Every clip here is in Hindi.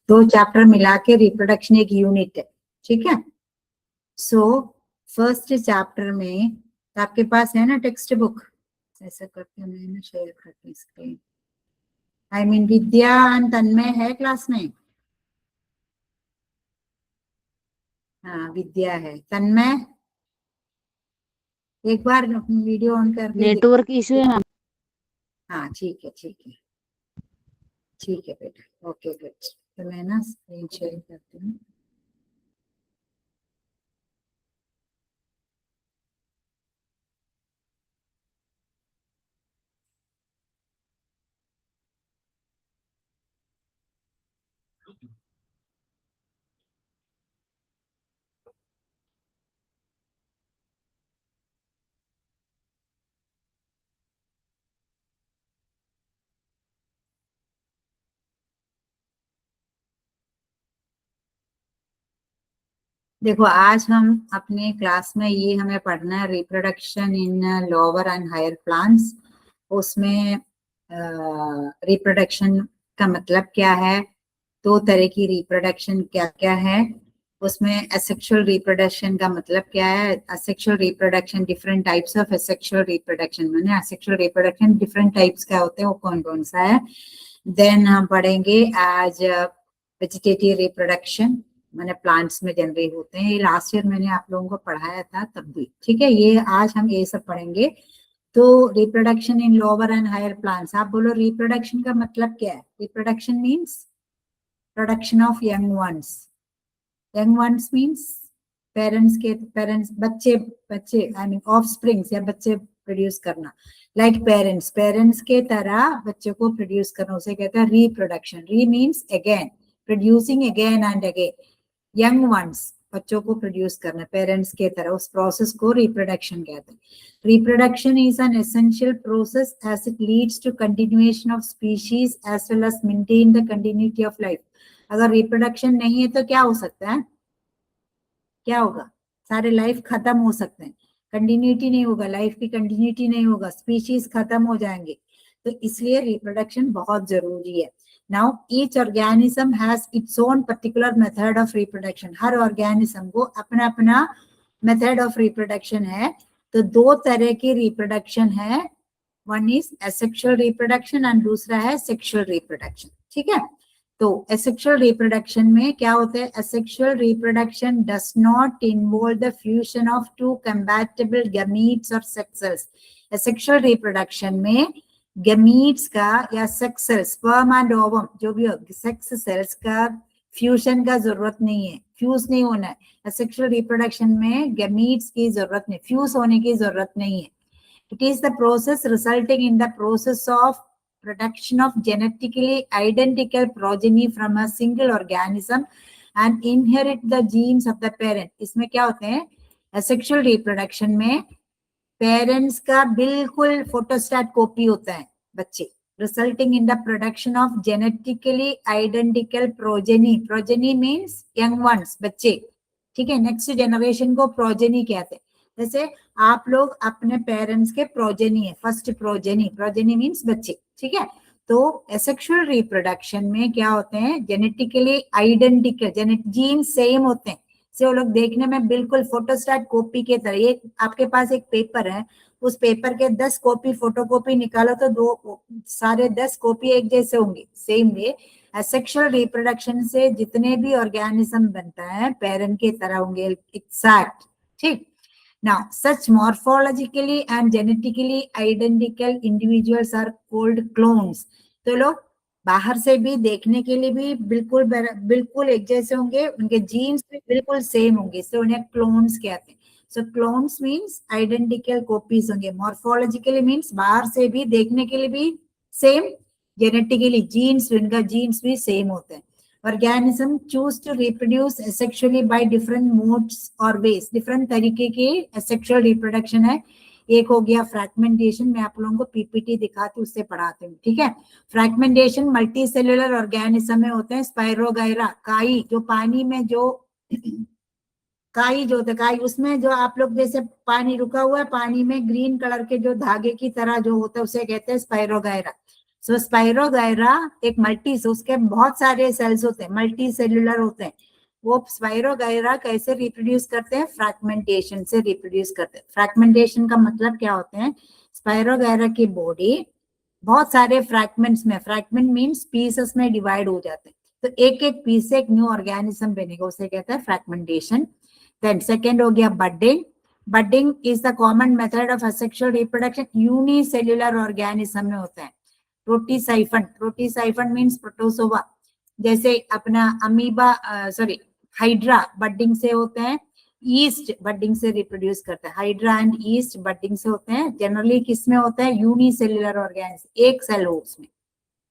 दो चैप्टर मिला के रिप्रोडक्शन एक यूनिट है, ठीक है। सो फर्स्ट चैप्टर में आपके पास है ना टेक्स्ट बुक, ऐसा करके मैं ना शेयर करती हूँ screen. I mean Vidya and Tanmay है क्लास में? हाँ विद्या है, तन्मय एक बार वीडियो ऑन करके नेटवर्क इशू है मैम। हाँ ठीक है ठीक है ठीक है बेटा, ओके गुड। तो मैं ना स्क्रीन शेयर करती हूँ। देखो आज हम अपने क्लास में ये हमें पढ़ना है reproduction in lower and higher plants. उसमें रिप्रोडक्शन का मतलब क्या है, दो तरह की रिप्रोडक्शन क्या क्या है, उसमें एसेक्सुअल रिप्रोडक्शन का मतलब क्या है, asexual reproduction different types of asexual reproduction, मैंने एसेक्सुअल रिप्रोडक्शन डिफरेंट टाइप्स का होते हैं वो कौन कौन सा है। देन हम पढ़ेंगे आज वेजिटेटिव रिप्रोडक्शन, मैंने प्लांट्स में जनरेट होते हैं, ये लास्ट ईयर मैंने आप लोगों को पढ़ाया था तब भी, ठीक है। ये आज हम ये सब पढ़ेंगे। तो reproduction in lower and higher plants, आप बोलो रिप्रोडक्शन का मतलब क्या है? Reproduction means production of young ones. Young ones means parents बच्चे बच्चे आई मीन ऑफ स्प्रिंग्स या बच्चे प्रोड्यूस करना, लाइक पेरेंट्स के तरह बच्चे को प्रोड्यूस करना, उसे कहते हैं रिप्रोडक्शन। री means again, producing again and again, young ones बच्चों को प्रोड्यूस करना पेरेंट्स के तरह, उस प्रोसेस को रिप्रोडक्शन कहते हैं। Reproduction is an essential process as it leads to continuation of species as well as maintain the continuity of life. अगर रिप्रोडक्शन नहीं है तो क्या हो सकता है, क्या होगा? सारे लाइफ खत्म हो सकते हैं, कंटिन्यूटी नहीं होगा, लाइफ की कंटिन्यूटी नहीं होगा, स्पीशीज खत्म हो जाएंगे। तो इसलिए रिप्रोडक्शन बहुत जरूरी है। Now each organism has its own particular method of reproduction, her organism को अपना अपना मेथड ऑफ रिप्रोडक्शन है। तो दो तरह की रिप्रोडक्शन है, one is asexual reproduction and दूसरा है सेक्सुअल रिप्रोडक्शन, ठीक है। तो एसेक्सुअल रिप्रोडक्शन में क्या होता है, asexual reproduction does not involve the fusion of two compatible gametes और सेक्स सेल्स। एसेक्सुअल रिप्रोडक्शन में गैमीट्स का या sex cells, sperm and ovum जो भी हो, सेक्स सेल्स का फ्यूजन का जरूरत नहीं है, फ्यूज नहीं होना है। एसेक्सुअल रिप्रोडक्शन में गैमीट्स की जरूरत नहीं, फ्यूज होने की जरूरत नहीं है। It is the process resulting in the process of production of genetically identical progeny from a single organism and inherit the genes of the parent. इसमें क्या होते हैं, asexual reproduction में पेरेंट्स का बिल्कुल फोटोस्टैट कॉपी होता है बच्चे, resulting in the production of genetically identical progeny. Progeny means young ones, बच्चे, ठीक है। नेक्स्ट जनरेशन को प्रोजेनी कहते हैं। जैसे आप लोग अपने पेरेंट्स के प्रोजेनी है, फर्स्ट प्रोजेनी, प्रोजेनी मीन्स बच्चे, ठीक है। तो एसेक्सुअल रिप्रोडक्शन में क्या होते हैं, जेनेटिकली आइडेंटिकल, जीन सेम होते हैं, से वो लोग देखने में बिल्कुल फोटोस्टैट कॉपी के तरह। ये आपके पास एक पेपर है, उस पेपर के 10 कॉपी फोटोकॉपी निकालो तो दो सारे 10 कॉपी एक जैसे होंगे। सेम वे एसेक्सुअल रिप्रोडक्शन से जितने भी ऑर्गेनिज्म बनता है पेरेंट के तरह होंगे, एग्जैक्ट, ठीक। Now such morphologically and genetically identical individuals are called clones. तो लोग बाहर से भी देखने के लिए भी बिल्कुल बिल्कुल एक जैसे होंगे, उनके जीन्स भी बिल्कुल सेम होंगे, इसलिए उन्हें क्लोन्स कहते हैं। So clones means identical copies होंगे, मॉर्फोलॉजिकली मीन्स बाहर से भी देखने के लिए भी सेम, जेनेटिकली जीन्स, उनका जीन्स भी सेम होते हैं। Organism choose to reproduce asexually by different modes और वेज, डिफरेंट तरीके की एसेक्सुअल रिप्रोडक्शन है। एक हो गया फ्रैगमेंटेशन, मैं आप लोगों को पीपीटी दिखाती हूँ उससे पढ़ाती हूँ, ठीक है। फ्रैगमेंटेशन मल्टी सेलुलर ऑर्गेनिज्म में होते हैं, स्पाइरोगायरा काई, जो पानी में जो काई जो होता है, काई उसमें जो आप लोग जैसे पानी रुका हुआ है, पानी में ग्रीन कलर के जो धागे की तरह जो होता है उसे कहते हैं स्पाइरोगायरा। सो स्पाइरोगायरा एक मल्टी, उसके बहुत सारे सेल्स होते हैं, मल्टी सेल्यूलर होते हैं। वो स्पाइरोगायरा कैसे रिप्रोड्यूस करते हैं? फ्रैगमेंटेशन से रिप्रोड्यूस करते हैं। फ्रैगमेंटेशन का मतलब क्या होते हैं? स्पाइरोगायरा की बॉडी बहुत सारे फ्रैगमेंट्स में, फ्रैगमेंट मींस पीसेस में डिवाइड हो जाते हैं, तो एक एक पीस से एक न्यू ऑर्गेनिज्म बनेगा, उसे कहते हैं फ्रैगमेंटेशन। देन सेकंड हो गया budding. Budding is the common method of asexual reproduction, unicellular organism में होता है। प्रोटीसाइफन, प्रोटीसाइफन मींस प्रोटोसोवा, जैसे अपना अमीबा, सॉरी हाइड्रा बडिंग से होते हैं, ईस्ट बडिंग से रिप्रोड्यूस करता है। हाइड्रा एंड ईस्ट बडिंग से होते हैं। जनरली किसमें होता है? यूनिसेल्युलर ऑर्गेनिज्म, एक सेल हो उसमें,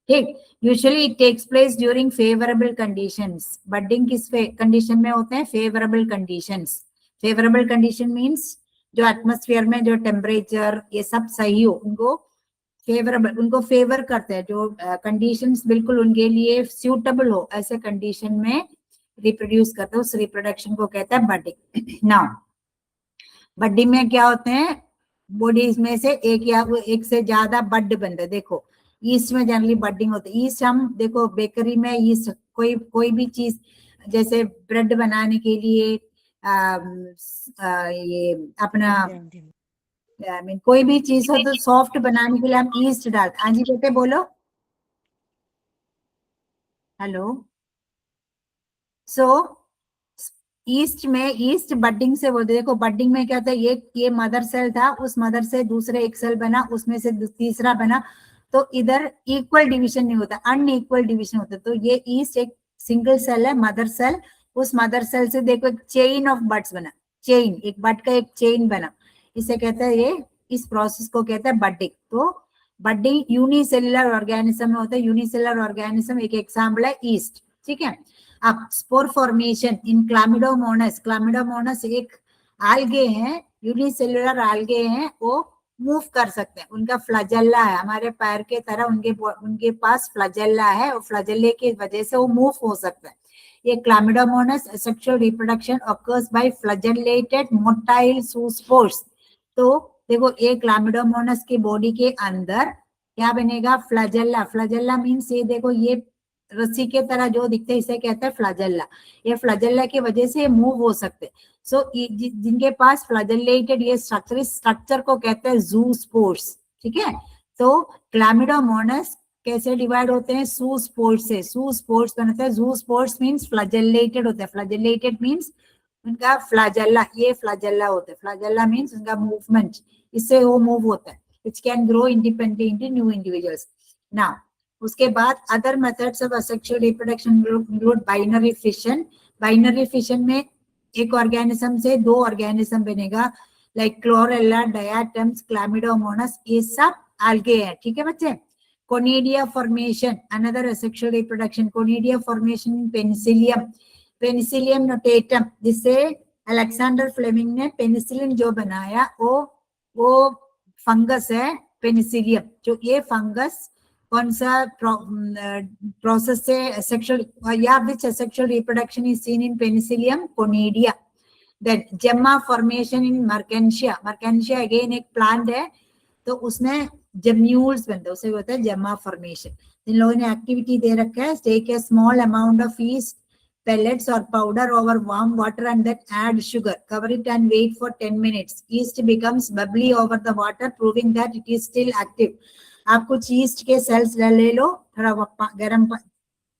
ठीक। Usually it takes place during favourable conditions. Budding किस कंडीशन में होते हैं? Favourable conditions. Favourable condition means जो एटमॉस्फेयर में जो टेम्परेचर ये सब सही हो, उनको फेवरेबल, उनको फेवर करते हैं, जो कंडीशंस बिल्कुल उनके लिए सूटेबल हो, ऐसे कंडीशन में रिप्रोड्यूस करते हैं, उस रिप्रोडक्शन को कहते हैं बडिंग। नाउ बडिंग में क्या होते हैं? बॉडीज में से एक या एक से ज्यादा बड बनते हैं। देखो ईस्ट में जनरली बडिंग होती है। ईस्ट हम देखो बेकरी में ईस्ट, कोई भी चीज जैसे ब्रेड बनाने के लिए ये अपना आई मीन कोई भी चीज हो तो सॉफ्ट बनाने के लिए हम ईस्ट डालते। हाँ जी बेटे बोलो। हेलो। सो ईस्ट में, ईस्ट बडिंग से बोलते, देखो बडिंग में क्या होता है? ये मदर सेल था, उस मदर से दूसरे एक सेल बना, उसमें से तीसरा बना, तो इधर इक्वल डिवीजन नहीं होता, अनइक्वल डिवीजन होता है। तो ये ईस्ट एक सिंगल सेल है, मदर सेल, उस मदर सेल से देखो एक चेन ऑफ बड्स बना, चेन, एक बड का एक चेन बना, इसे कहते हैं ये, इस प्रोसेस को कहते हैं बडिंग। तो बडिंग यूनिसेल्युलर ऑर्गेनिज्म में होता है। यूनिसेल्युलर ऑर्गेनिज्म एक एग्जाम्पल है ईस्ट, ठीक है। अब स्पोर फॉर्मेशन इन क्लामिडोमोनास, क्लामिडोमोनास एक आल्गे हैं, यूनिसेल्युलर आल्गे हैं, वो मूव कर सकते हैं, उनका फ्लैजेला है, हमारे पैर के तरह उनके पास फ्लैजेला है, और फ्लैजेले की वजह से वो मूव हो सकते हैं। ये chlamydomonas sexual reproduction occurs by flagellated motile zoospores। तो देखो ये क्लामिडोमोनास की बॉडी के अंदर क्या बनेगा? फ्लैजेला। फ्लैजेला मीन्स ये देखो, ये रस्सी के तरह जो दिखते हैं, इसे कहते हैं फ्लैजेला। ये फ्लैजेला की वजह से मूव हो सकते हैं। सो जिनके पास फ्लैजेलेटेड ये स्ट्रक्चर, इस स्ट्रक्चर को कहते हैं zoospores, ठीक है। तो क्लामिडोमोनास कैसे डिवाइड होते हैं? zoospores से, zoospores बनते हैं। zoospores मींस फ्लैजेलेटेड होते हैं। फ्लैजेलेटेड मींस उनका फ्लैजेला, ये फ्लैजेला होते हैं। फ्लैजेला मींस उनका मूवमेंट, इससे वो मूव होता है, which can grow independently into new individuals. Now उसके बाद other methods of asexual reproduction include binary fission. Binary fission में एक ऑर्गेनिज्म से दो ऑर्गेनिज्म बनेगा, लाइक क्लोरेला, डायटम्स, क्लामिडोमोनास, ये सब आल्गे है, ठीक है बच्चे। Conidia formation another asexual reproduction. Conidia formation इन पेनिसिलियम, पेनिसिलियम नोटेटम, जिससे अलेक्जेंडर फ्लेमिंग ने पेनिसिलिन जो बनाया वो फंगस है पेनिसिलियम। जो ये फंगस कौन सा प्रोसेस से सेक्सुअल या which sexual reproduction is seen in penicillium? Conidia. Then gemma formation in marchantia. Marchantia again एक प्लांट है, तो उसमें जेम्यूल्स बनते हैं, उसे होता है जेमा फॉर्मेशन। इन लोगों ने एक्टिविटी दे रखा है, take a small amount of yeast pellets or powder over warm water and then add sugar, cover it and wait for 10 minutes. Yeast becomes bubbly over the water, proving that it is still active. आप कुछ ईस्ट के सेल्स ले लो, थोड़ा गर्म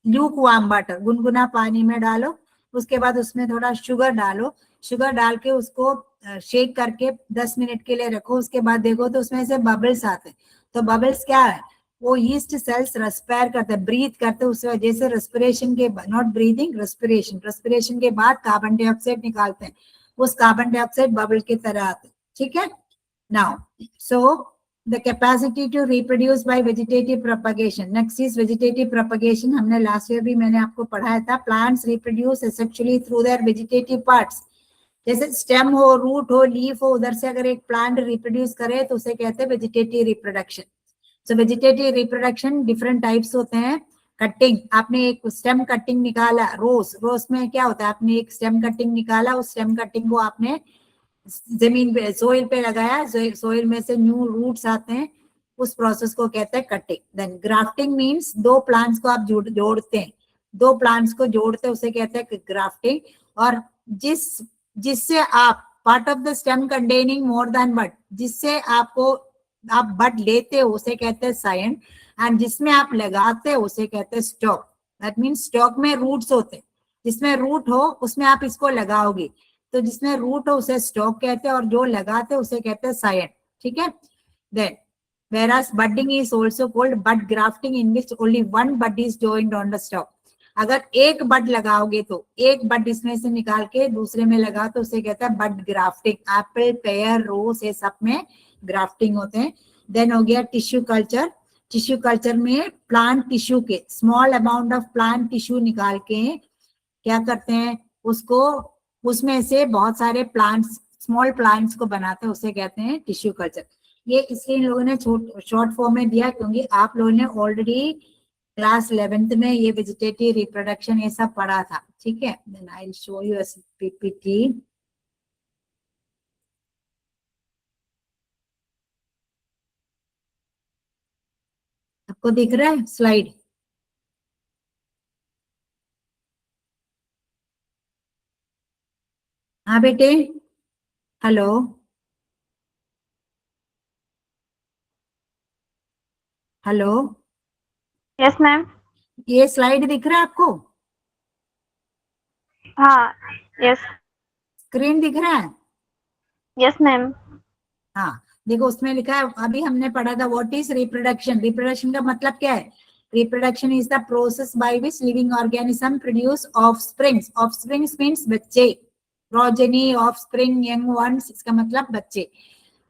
ल्यूक वार्म वाटर, गुनगुना पानी में डालो, उसके बाद उसमें थोड़ा शुगर डालो, शुगर डाल के उसको शेक करके 10 मिनट के लिए रखो। उसके बाद देखो तो उसमें से बबल्स आते हैं। तो बबल्स क्या है? वो ईस्ट सेल्स रेस्पायर करते हैं, ब्रीथ करते हैं, उस वजह से रेस्पिरेशन के, नॉट ब्रीदिंग, रेस्पिरेशन, रेस्पिरेशन के बाद कार्बन डाइऑक्साइड निकालते हैं, उस कार्बन डाइऑक्साइड बबल की तरह आते हैं, ठीक है। Now so the capacity to reproduce by vegetative propagation. Next is vegetative propagation. हमने last year भी मैंने आपको पढ़ाया था. Plants reproduce asexually through their vegetative parts. जैसे स्टेम हो, रूट हो, लीफ हो, उधर से अगर एक प्लांट रिप्रोड्यूस करे तो उसे कहते हैं वेजिटेटिव रिप्रोडक्शन। सो वेजिटेटिव रिप्रोडक्शन डिफरेंट टाइप्स होते हैं। कटिंग, आपने एक स्टेम कटिंग निकाला, रोज में क्या होता है? आपने एक स्टेम कटिंग निकाला, उस स्टेम कटिंग को आपने जमीन पे, सोइल पे लगाया, सोइल में से न्यू रूट्स आते हैं, उस प्रोसेस को कहते हैं कटिंग। देन ग्राफ्टिंग मीन्स दो प्लांट्स को आप जोड़ते हैं, दो प्लांट्स को जोड़ते हैं उसे कहते हैं ग्राफ्टिंग। और जिससे आप part of the stem containing more than bud, जिससे आपको आप बड लेते हो उसे कहते हैं सायन, एंड जिसमें आप लगाते हो उसे कहते हैं स्टॉक। दैट मीन्स स्टॉक में रूट्स होते हैं, जिसमें रूट हो उसमें आप इसको लगाओगे, तो जिसमें रूट हो उसे स्टॉक कहते हैं और जो लगाते हैं उसे कहते हैं सायन। ठीक है। Then whereas budding is also called bud grafting in which only one bud is joined on the stalk। अगर एक बड लगाओगे तो एक बड इसमें से निकाल के दूसरे में लगा तो उसे कहते हैं बड ग्राफ्टिंग। एप्पल, पेयर, रोज ये सब में ग्राफ्टिंग होते हैं। देन हो गया टिश्यू कल्चर। टिश्यू कल्चर में प्लांट टिश्यू के small amount of plant tissue निकाल के क्या करते हैं, उसको उसमें से बहुत सारे प्लांट्स, स्मॉल प्लांट्स को बनाते हैं, उसे कहते हैं टिश्यू कल्चर। ये इसलिए इन लोगों ने शॉर्ट फॉर्म में दिया क्योंकि आप लोगों ने ऑलरेडी क्लास 11th में ये वेजिटेटिव रिप्रोडक्शन ये सब पढ़ा था। ठीक है। Then I will show you as PPT. आपको दिख रहा है स्लाइड? हाँ बेटे, हेलो हेलो, यस मैम। ये स्लाइड दिख रहा है आपको? हाँ यस। स्क्रीन दिख रहा है? Yes ma'am. हाँ देखो उसमें लिखा है, अभी हमने पढ़ा था व्हाट इज रिप्रोडक्शन। रिप्रोडक्शन का मतलब क्या है? Reproduction is the process by which living organism produce offsprings. Offsprings means बच्चे, प्रोजेनी, ऑफस्प्रिंग, यंग वंस, इसका मतलब बच्चे।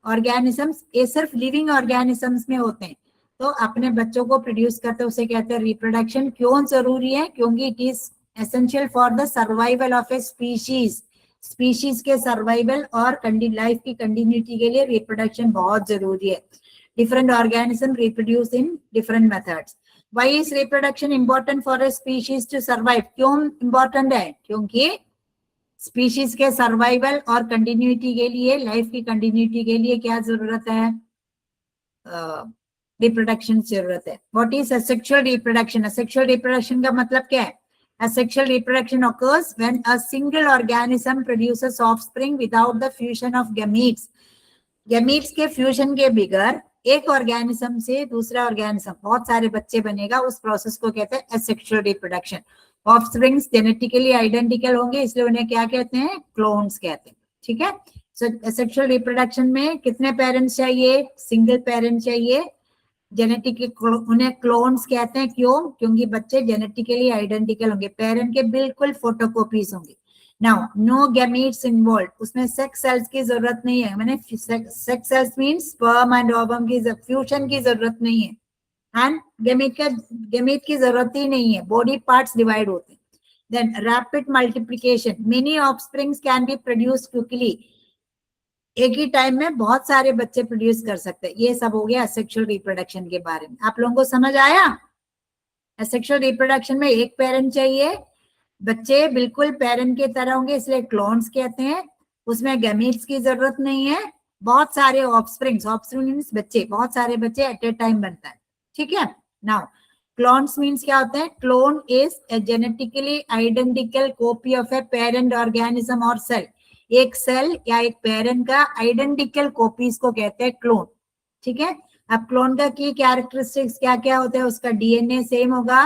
ऑर्गेनिजम्स ये सिर्फ लिविंग ऑर्गेनिजम्स में होते हैं, तो अपने बच्चों को प्रोड्यूस करते हैं, उसे कहते हैं रिप्रोडक्शन। क्यों जरूरी है? क्योंकि it is essential for the survival of a species. Species के सर्वाइवल और लाइफ की कंटिन्यूटी के लिए रिप्रोडक्शन बहुत जरूरी है। Different organism reproduce in different methods. Why is reproduction important for a species to survive? क्यों इंपॉर्टेंट है? क्योंकि स्पीशीज के सर्वाइवल और कंटिन्यूटी के लिए, लाइफ की कंटिन्यूटी के लिए क्या जरूरत है? रिप्रोडक्शन जरूरत है। What is asexual reproduction? Asexual reproduction का मतलब क्या है? Asexual reproduction occurs when a single organism produces offspring without the fusion of gametes। gametes के फ्यूजन के बगैर एक ऑर्गेनिज्म से दूसरा ऑर्गेनिज्म बहुत सारे बच्चे बनेगा, उस प्रोसेस को कहते हैं asexual reproduction। Offsprings genetically identical होंगे इसलिए उन्हें क्या कहते हैं? क्लोन्स कहते हैं। ठीक है। सो asexual reproduction में कितने पेरेंट्स चाहिए? सिंगल पेरेंट चाहिए। जेनेटिक उन्हें क्लोन्स कहते हैं। क्यों? क्योंकि बच्चे जेनेटिकली आइडेंटिकल होंगे, पेरेंट के बिल्कुल फोटोकॉपीज होंगे। नाउ नो गैमीट्स इन्वॉल्व, उसमें सेक्स सेल्स की जरूरत नहीं है। मैंने sex cells means sperm and ovum की फ्यूजन की जरूरत नहीं है, एंड गैमीट की जरूरत ही नहीं है। बॉडी पार्ट्स डिवाइड होते हैं। Then rapid multiplication, many offsprings can be produce quickly. एक ही टाइम में बहुत सारे बच्चे प्रोड्यूस कर सकते हैं। ये सब हो गया असेक्सुअल रिप्रोडक्शन के बारे में। आप लोगों को समझ आया? असेक्सुअल रिप्रोडक्शन में एक पेरेंट चाहिए, बच्चे बिल्कुल पेरेंट के तरह होंगे इसलिए क्लोन्स कहते हैं। उसमें गैमीट्स की जरूरत नहीं है। बहुत सारे ऑफस्प्रिंग्स, ऑफस्प्रिंग मींस बच्चे, बहुत सारे बच्चे एट ए टाइम बनता है। ठीक है। नाउ क्लोन्स मींस क्या होता है? Clone is a genetically identical copy of a parent organism और सेल। एक सेल या एक पेरेंट का आइडेंटिकल कॉपीज को कहते हैं क्लोन। ठीक है। अब क्लोन का की कैरेक्टरिस्टिक्स क्या क्या होते हैं? उसका डीएनए सेम होगा,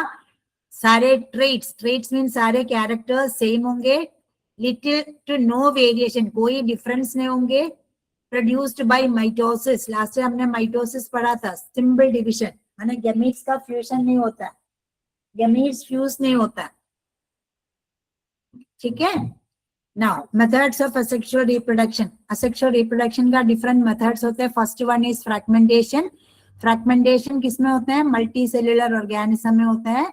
सारे ट्रेट्स मीन सारे कैरेक्टर्स सेम होंगे, लिटिल टू नो वेरिएशन, कोई डिफरेंस नहीं होंगे। Produced by mitosis, last time हमने माइटोसिस पढ़ा था, सिंपल डिविजन, माने गैमीट्स का फ्यूजन नहीं होता, गैमीट्स फ्यूज नहीं होता। ठीक है। Now methods of asexual reproduction. Asexual reproduction का डिफरेंट मेथड्स होते हैं। First one is fragmentation. Fragmentation किसमें होते हैं? मल्टी सेल्यूलर ऑर्गेनिज्म में होता है।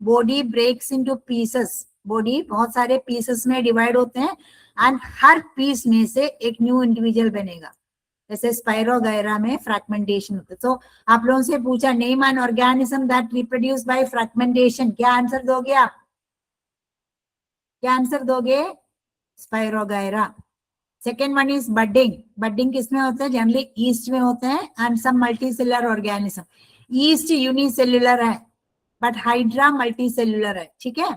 Body breaks into pieces, body बहुत सारे पीसेस में डिवाइड होते हैं एंड हर पीस में से एक न्यू इंडिविजुअल बनेगा। जैसे स्पाइरोगायरा में फ्रैगमेंटेशन होता है। तो आप लोगों से पूछा name an organism that reproduce by fragmentation, क्या आंसर दोगे आप? क्या आंसर दोगे? Spirogyra. Second one is budding. Budding किसमें होता है? जनरली ईस्ट में होते हैं. And some multicellular organism. Yeast unicellular है बट हाइड्रा मल्टीसेलुलर है. ठीक है.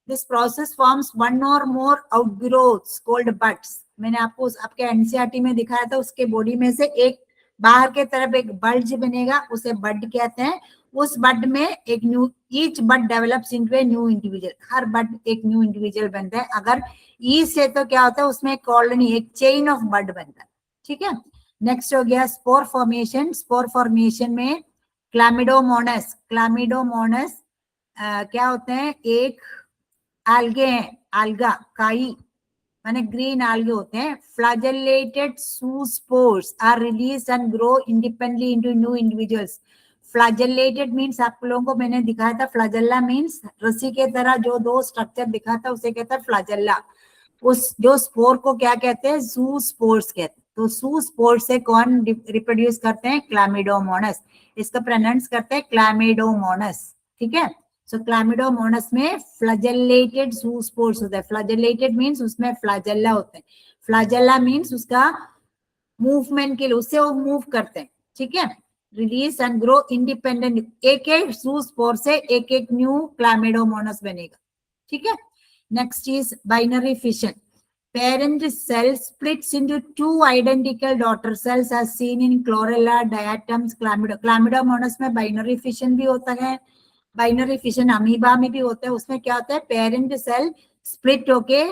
This process forms one or more outgrowths called buds. मैंने आपको आपके एनसीईआरटी में दिखाया था. उसके बॉडी में से एक बाहर के तरफ एक बल्ज बनेगा, उसे बड कहते हैं. उस बड में एक new, each bud develops into a new individual. हर बड एक न्यू इंडिविजुअल बनता है. अगर ईस्ट है तो क्या होता है? उसमें कॉलोनी, एक चेन ऑफ बड बनता है. ठीक है. नेक्स्ट हो गया स्पोर फॉर्मेशन. स्पोर फॉर्मेशन में क्लामिडोमोनास. क्लामिडोमोनास क्या होते हैं? एक algae है. alga काई माने ग्रीन algae होते हैं. Flagellated zoospores are released and grow independently into new individuals. Flagellated means आप लोगों को मैंने दिखाया था. flagella means रस्सी के तरह जो दो स्ट्रक्चर दिखा था उसे कहता है flagella. उस जो स्पोर को क्या कहते हैं? zoospores कहते हैं. तो zoospores से कौन रिप्रोड्यूस करते हैं? क्लामिडोमोनस. इसका प्रोनाउंस करते हैं क्लामिडोमोनस. ठीक है. सो क्लामिडोमोनस में फ्लैजेलेटेड zoospores होता है. फ्लैजेलेटेड मींस उसमें फ्लैजेला होते हैं. फ्लैजेला मींस उसका मूवमेंट के लिए, उससे वो मूव करते हैं. ठीक है. Release and grow independent. एक एक zoospore से एक एक न्यू क्लामिडोमोनस बनेगा. ठीक है. Next is binary fission. Parent cell splits into two identical daughter cells as seen in chlorella, diatoms, Chlamydomonas में binary fission भी होता है. बाइनरी फिशन अमीबा में भी होता है. उसमें क्या होता है? पेरेंट सेल स्प्लिट होके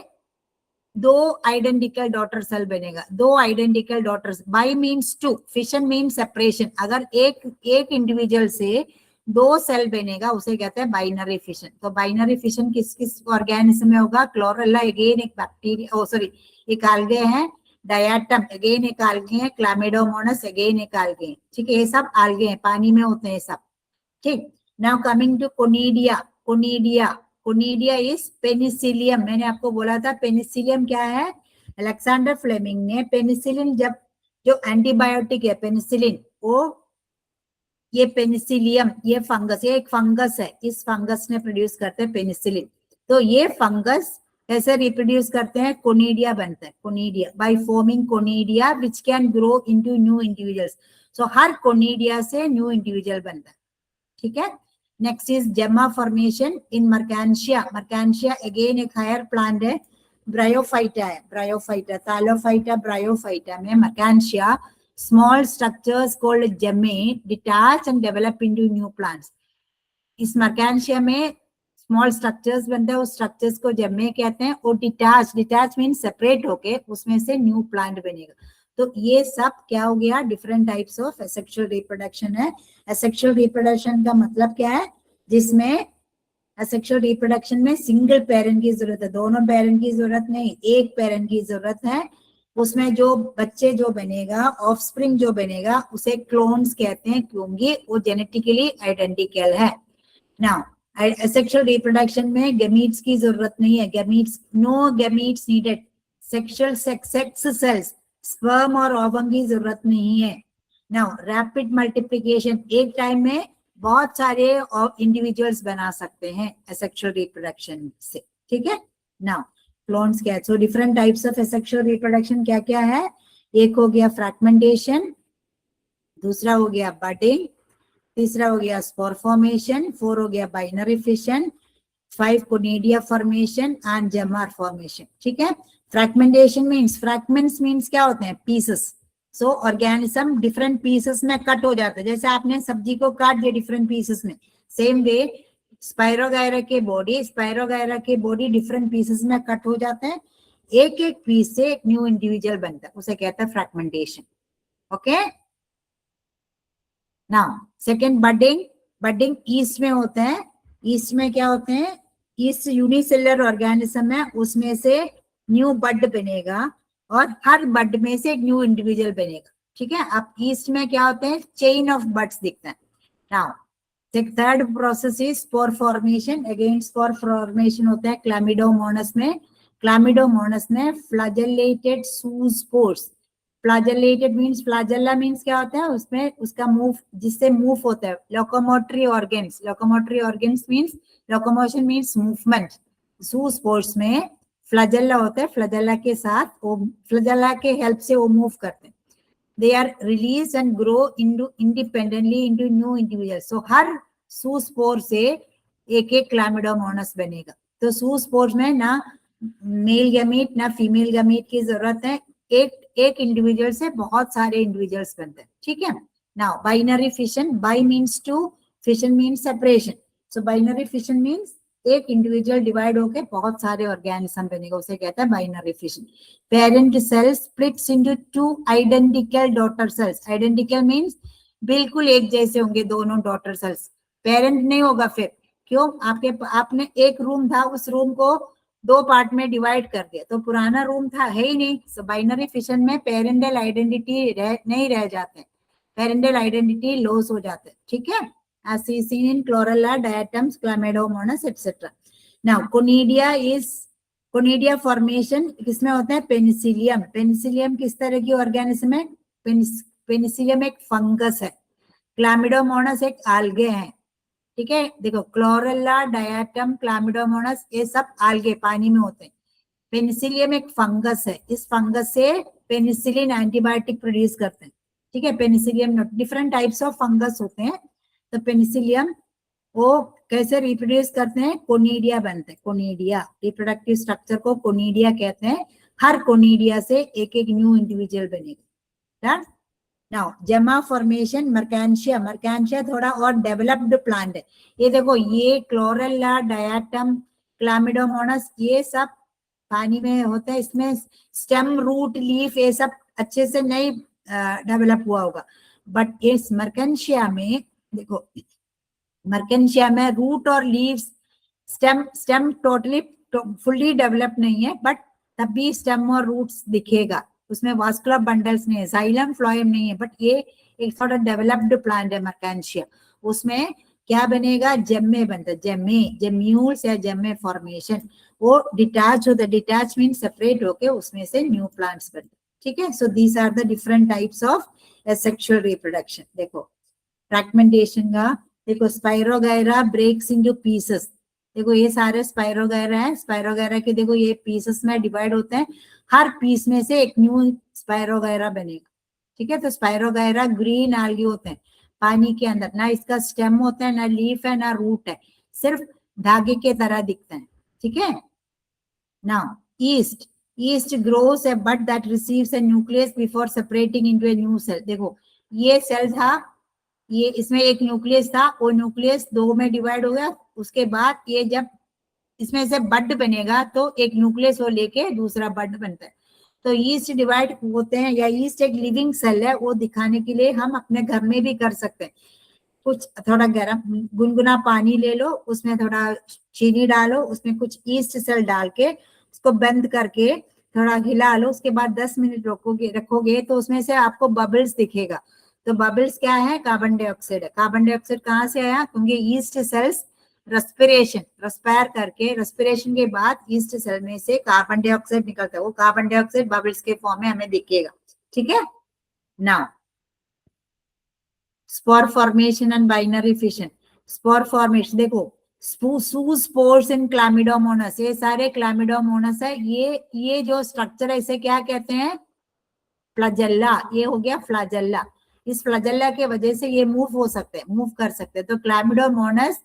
दो आइडेंटिकल डॉटर सेल बनेगा. दो identical daughters. Bi means two, fission means separation. अगर एक इंडिविजुअल से दो सेल बनेगा उसे कहते हैं बाइनरी फिशन. तो बाइनरी फिशन किस किस ऑर्गेनिज्म में होगा? क्लोरेला अगेन एक बैक्टीरिया, सॉरी एक algae है. डायटम अगेन एक algae है. क्लामिडोमोनस अगेन एक algae है. ठीक है. ये सब algae है, पानी में होते हैं सब. ठीक. Now coming to conidia. Conidia is Penicillium. मैंने आपको बोला था पेनिसिलियम क्या है? अलेक्जेंडर फ्लेमिंग ने पेनिसिलिन, जब जो एंटीबायोटिक है पेनिसिलिन, वो ये पेनिसिलियम, ये फंगस, ये एक फंगस है. इस फंगस ने प्रोड्यूस करते हैं पेनिसिलिन. तो ये फंगस कैसे रिप्रोड्यूस करते हैं? कोनिडिया बनता है. Conidia by forming conidia which can grow into new individuals. So her conidia से न्यू इंडिविजुअल बनता है. ठीक है. नेक्स्ट इज जेमा फॉर्मेशन इन मर्कांशिया. मर्कांशिया अगेन एक हायर प्लांट है. ब्रायोफाइटा है. ब्रायोफाइटा, थैलोफाइटा, ब्रायोफाइटा में मर्कांशिया small structures called gemmae detach and develop into new plants. इस मर्कांशिया में स्मॉल स्ट्रक्चर्स बनते हैं. उस स्ट्रक्चर्स को जेमे कहते हैं. और डिटैच मीन सेपरेट होके उसमें से न्यू प्लांट बनेगा. तो ये सब क्या हो गया? Different types of asexual reproduction है. एसेक्सुअल रिप्रोडक्शन का मतलब क्या है? जिसमें एसेक्सुअल रिप्रोडक्शन में सिंगल पेरेंट की जरूरत है. दोनों पेरेंट की जरूरत नहीं, एक पेरेंट की जरूरत है. उसमें जो बच्चे जो बनेगा, ऑफस्प्रिंग जो बनेगा, उसे क्लोन्स कहते हैं क्योंकि वो जेनेटिकली आइडेंटिकल है. नाउ एसेक्सुअल रिप्रोडक्शन में गैमीट्स की जरूरत नहीं है. Gametes, no gametes needed. Sexual sex cells, sperm और ओवम की जरूरत नहीं है. नाउ रैपिड मल्टीप्लिकेशन, एक टाइम में बहुत सारे इंडिविजुअल्स बना सकते हैं एसेक्सुअल रिप्रोडक्शन से. ठीक है. नाउ क्लोन्स क्या है? So different types of asexual reproduction क्या क्या है? एक हो गया फ्रैगमेंटेशन, दूसरा हो गया बडिंग, तीसरा हो गया स्पोर फॉर्मेशन, 4 हो गया binary fission, 5 conidia formation and जेमर फॉर्मेशन. ठीक है. फ्रैगमेंटेशन मींस, फ्रैगमेंट्स मींस क्या होते हैं? पीसेस. सो ऑर्गेनिज्म डिफरेंट पीसेस में कट हो जाते हैं. जैसे आपने सब्जी को काट दिया डिफरेंट पीसेस में, सेम वे स्पाइरोगायरा के बॉडी डिफरेंट पीसेस में कट हो जाते हैं. एक एक पीस से एक न्यू इंडिविजुअल बनता है, उसे कहता है fragmentation. Okay. Now second budding. Budding east में होते हैं. ईस्ट में क्या होते हैं? ईस्ट यूनिसेलुलर ऑर्गेनिज्म है, उसमें से न्यू बड बनेगा और हर बड में से एक न्यू इंडिविजुअल बनेगा. ठीक है. अब ईस्ट में क्या होते हैं? चेन ऑफ बड्स दिखता है. Now third process is spore formation. Again spore formation होता है क्लामिडोमोनस में. क्लामिडोमोनस में flagellated zoospores. Flagellated means, flagella means क्या होता है? उसमें उसका मूव, जिससे मूव होता है. Locomotory organs. Locomotory organs means, locomotion means movement. zoospores में फ्लैजेला होता है, फ्लैजेला के साथ वो, फ्लैजेला के हेल्प से वो मूव करते हैं. They are released and grow into independently into new individuals. So हर सूस्पोर से एक एक क्लामिडोमोनास बनेगा. तो सूस्पोर में ना मेल गैमीट ना फीमेल गैमीट की जरूरत है, एक इंडिविजुअल से बहुत सारे इंडिविजुअल्स बनते हैं. ठीक है. Now binary fission, bi means two, fission means separation. So binary fission means एक इंडिविजुअल डिवाइड होके बहुत सारे ऑर्गेनिज्म बनेगा, उसे कहता है binary fission. Parent cell splits into two identical daughter cells. Identical means बिल्कुल एक जैसे होंगे दोनों डॉटर सेल्स. पेरेंट नहीं होगा फिर, क्यों? आपने एक रूम था, उस रूम को दो पार्ट में डिवाइड कर दिया, तो पुराना रूम था है ही नहीं. सो बाइनरी फिशन में पेरेंटल आइडेंटिटी नहीं रह जाते, पेरेंटल आइडेंटिटी लॉस हो जाते हैं. ठीक है. as is seen in chlorella, diatoms, chlamydomonas, etc. Now conidia is, conidia formation किसमें होता है? पेनिसिलियम. पेनिसिलियम किस तरह की ऑर्गेनिज्म है? पेनिसिलियम एक फंगस है, क्लामिडोमोनास एक आल्गे है. ठीक है. देखो क्लोरेला, डायटम, क्लामिडोमोनास ये सब आल्गे पानी में होते हैं. पेनिसिलियम एक फंगस है, इस फंगस से पेनिसिलिन एंटीबायोटिक प्रोड्यूस करते हैं. ठीक है. Penicillium different types of fungus होते हैं. तो पेनिसिलियम वो कैसे रिप्रोड्यूस करते हैं? कोनिडिया बनते हैं. कोनिडिया रिप्रोडक्टिव स्ट्रक्चर को कोनिडिया कहते हैं. हर कोनिडिया से एक एक न्यू इंडिविजुअल बनेगा. नाउ जेमा फॉर्मेशन, मर्केंशिया. मर्केंशिया थोड़ा और डेवलप्ड प्लांट है. ये देखो ये क्लोरेला, डायटम, क्लामिडोमोनास ये सब पानी में होता है. इसमें स्टेम, रूट, लीफ ये सब अच्छे से नहीं डेवलप हुआ होगा. बट इस मर्केंशिया में देखो, मर्केंशिया में रूट और leaves, stem totally fully develop नहीं है, बट तब भी स्टेम और रूट्स दिखेगा. उसमें वास्कुलर बंडल्स नहीं है, जाइलम फ्लोएम नहीं है, बट ये एक थोड़ा डेवलप्ड प्लांट है मर्केंशिया. उसमें क्या बनेगा? जेमे बनता है. जेमे, जेम्यूल्स या जेमे फॉर्मेशन. वो डिटैच होता है. डिटैच मीन सेपरेट होके उसमें से न्यू प्लांट्स बनते. ठीक है. So these are the different types of sexual reproduction. देखो फ्रैगमेंटेशन का देखो, स्पाइरोगायरा ब्रेक्स इनटू पीसेस. देखो ये सारे स्पाइरोगायरा है. स्पाइरोगायरा के देखो ये पीसेस में डिवाइड होते हैं. हर पीस में से एक न्यू स्पाइरोगायरा बनेगा. ठीक है. तो स्पाइरोगायरा ग्रीन algae होते हैं पानी के अंदर. ना इसका स्टेम होता है, ना लीफ है, ना रूट है, सिर्फ धागे के तरह दिखते हैं. ठीक है. Now yeast. yeast grows a bud that receives a nucleus before separating into a new cell. देखो ये सेल था, ये इसमें एक न्यूक्लियस था, वो न्यूक्लियस दो में डिवाइड हो गया. उसके बाद ये जब इसमें से बड बनेगा तो एक न्यूक्लियस वो लेके दूसरा बड बनता है. तो यीस्ट डिवाइड होते हैं, या यीस्ट एक लिविंग सेल है. वो दिखाने के लिए हम अपने घर में भी कर सकते हैं. कुछ थोड़ा गर्म गुनगुना पानी ले लो, उसमें थोड़ा चीनी डालो, उसमें कुछ ईस्ट सेल डाल के उसको बंद करके थोड़ा हिला लो. उसके बाद 10 मिनट रखोगे तो उसमें से आपको बबल्स दिखेगा. तो बबल्स क्या है? कार्बन डाइऑक्साइड है. कार्बन डाइऑक्साइड कहाँ से आया? क्योंकि ईस्ट सेल्स रेस्पायर करके, रेस्पिरेशन के बाद ईस्ट सेल में से कार्बन डाइऑक्साइड निकलता है. वो कार्बन डाइऑक्साइड बबल्स के फॉर्म में हमें दिखेगा. ठीक है. Now spore formation and binary fission. Spore formation देखो, स्पोर्स इन क्लामिडोमोनास, ये सारे क्लामिडोमोनास है. ये जो स्ट्रक्चर है इसे क्या कहते हैं? फ्लैजेला. ये हो गया फ्लैजेला. इस फ्लैजेला के वजह से ये मूव कर सकते हैं. तो क्लामिडोमोनास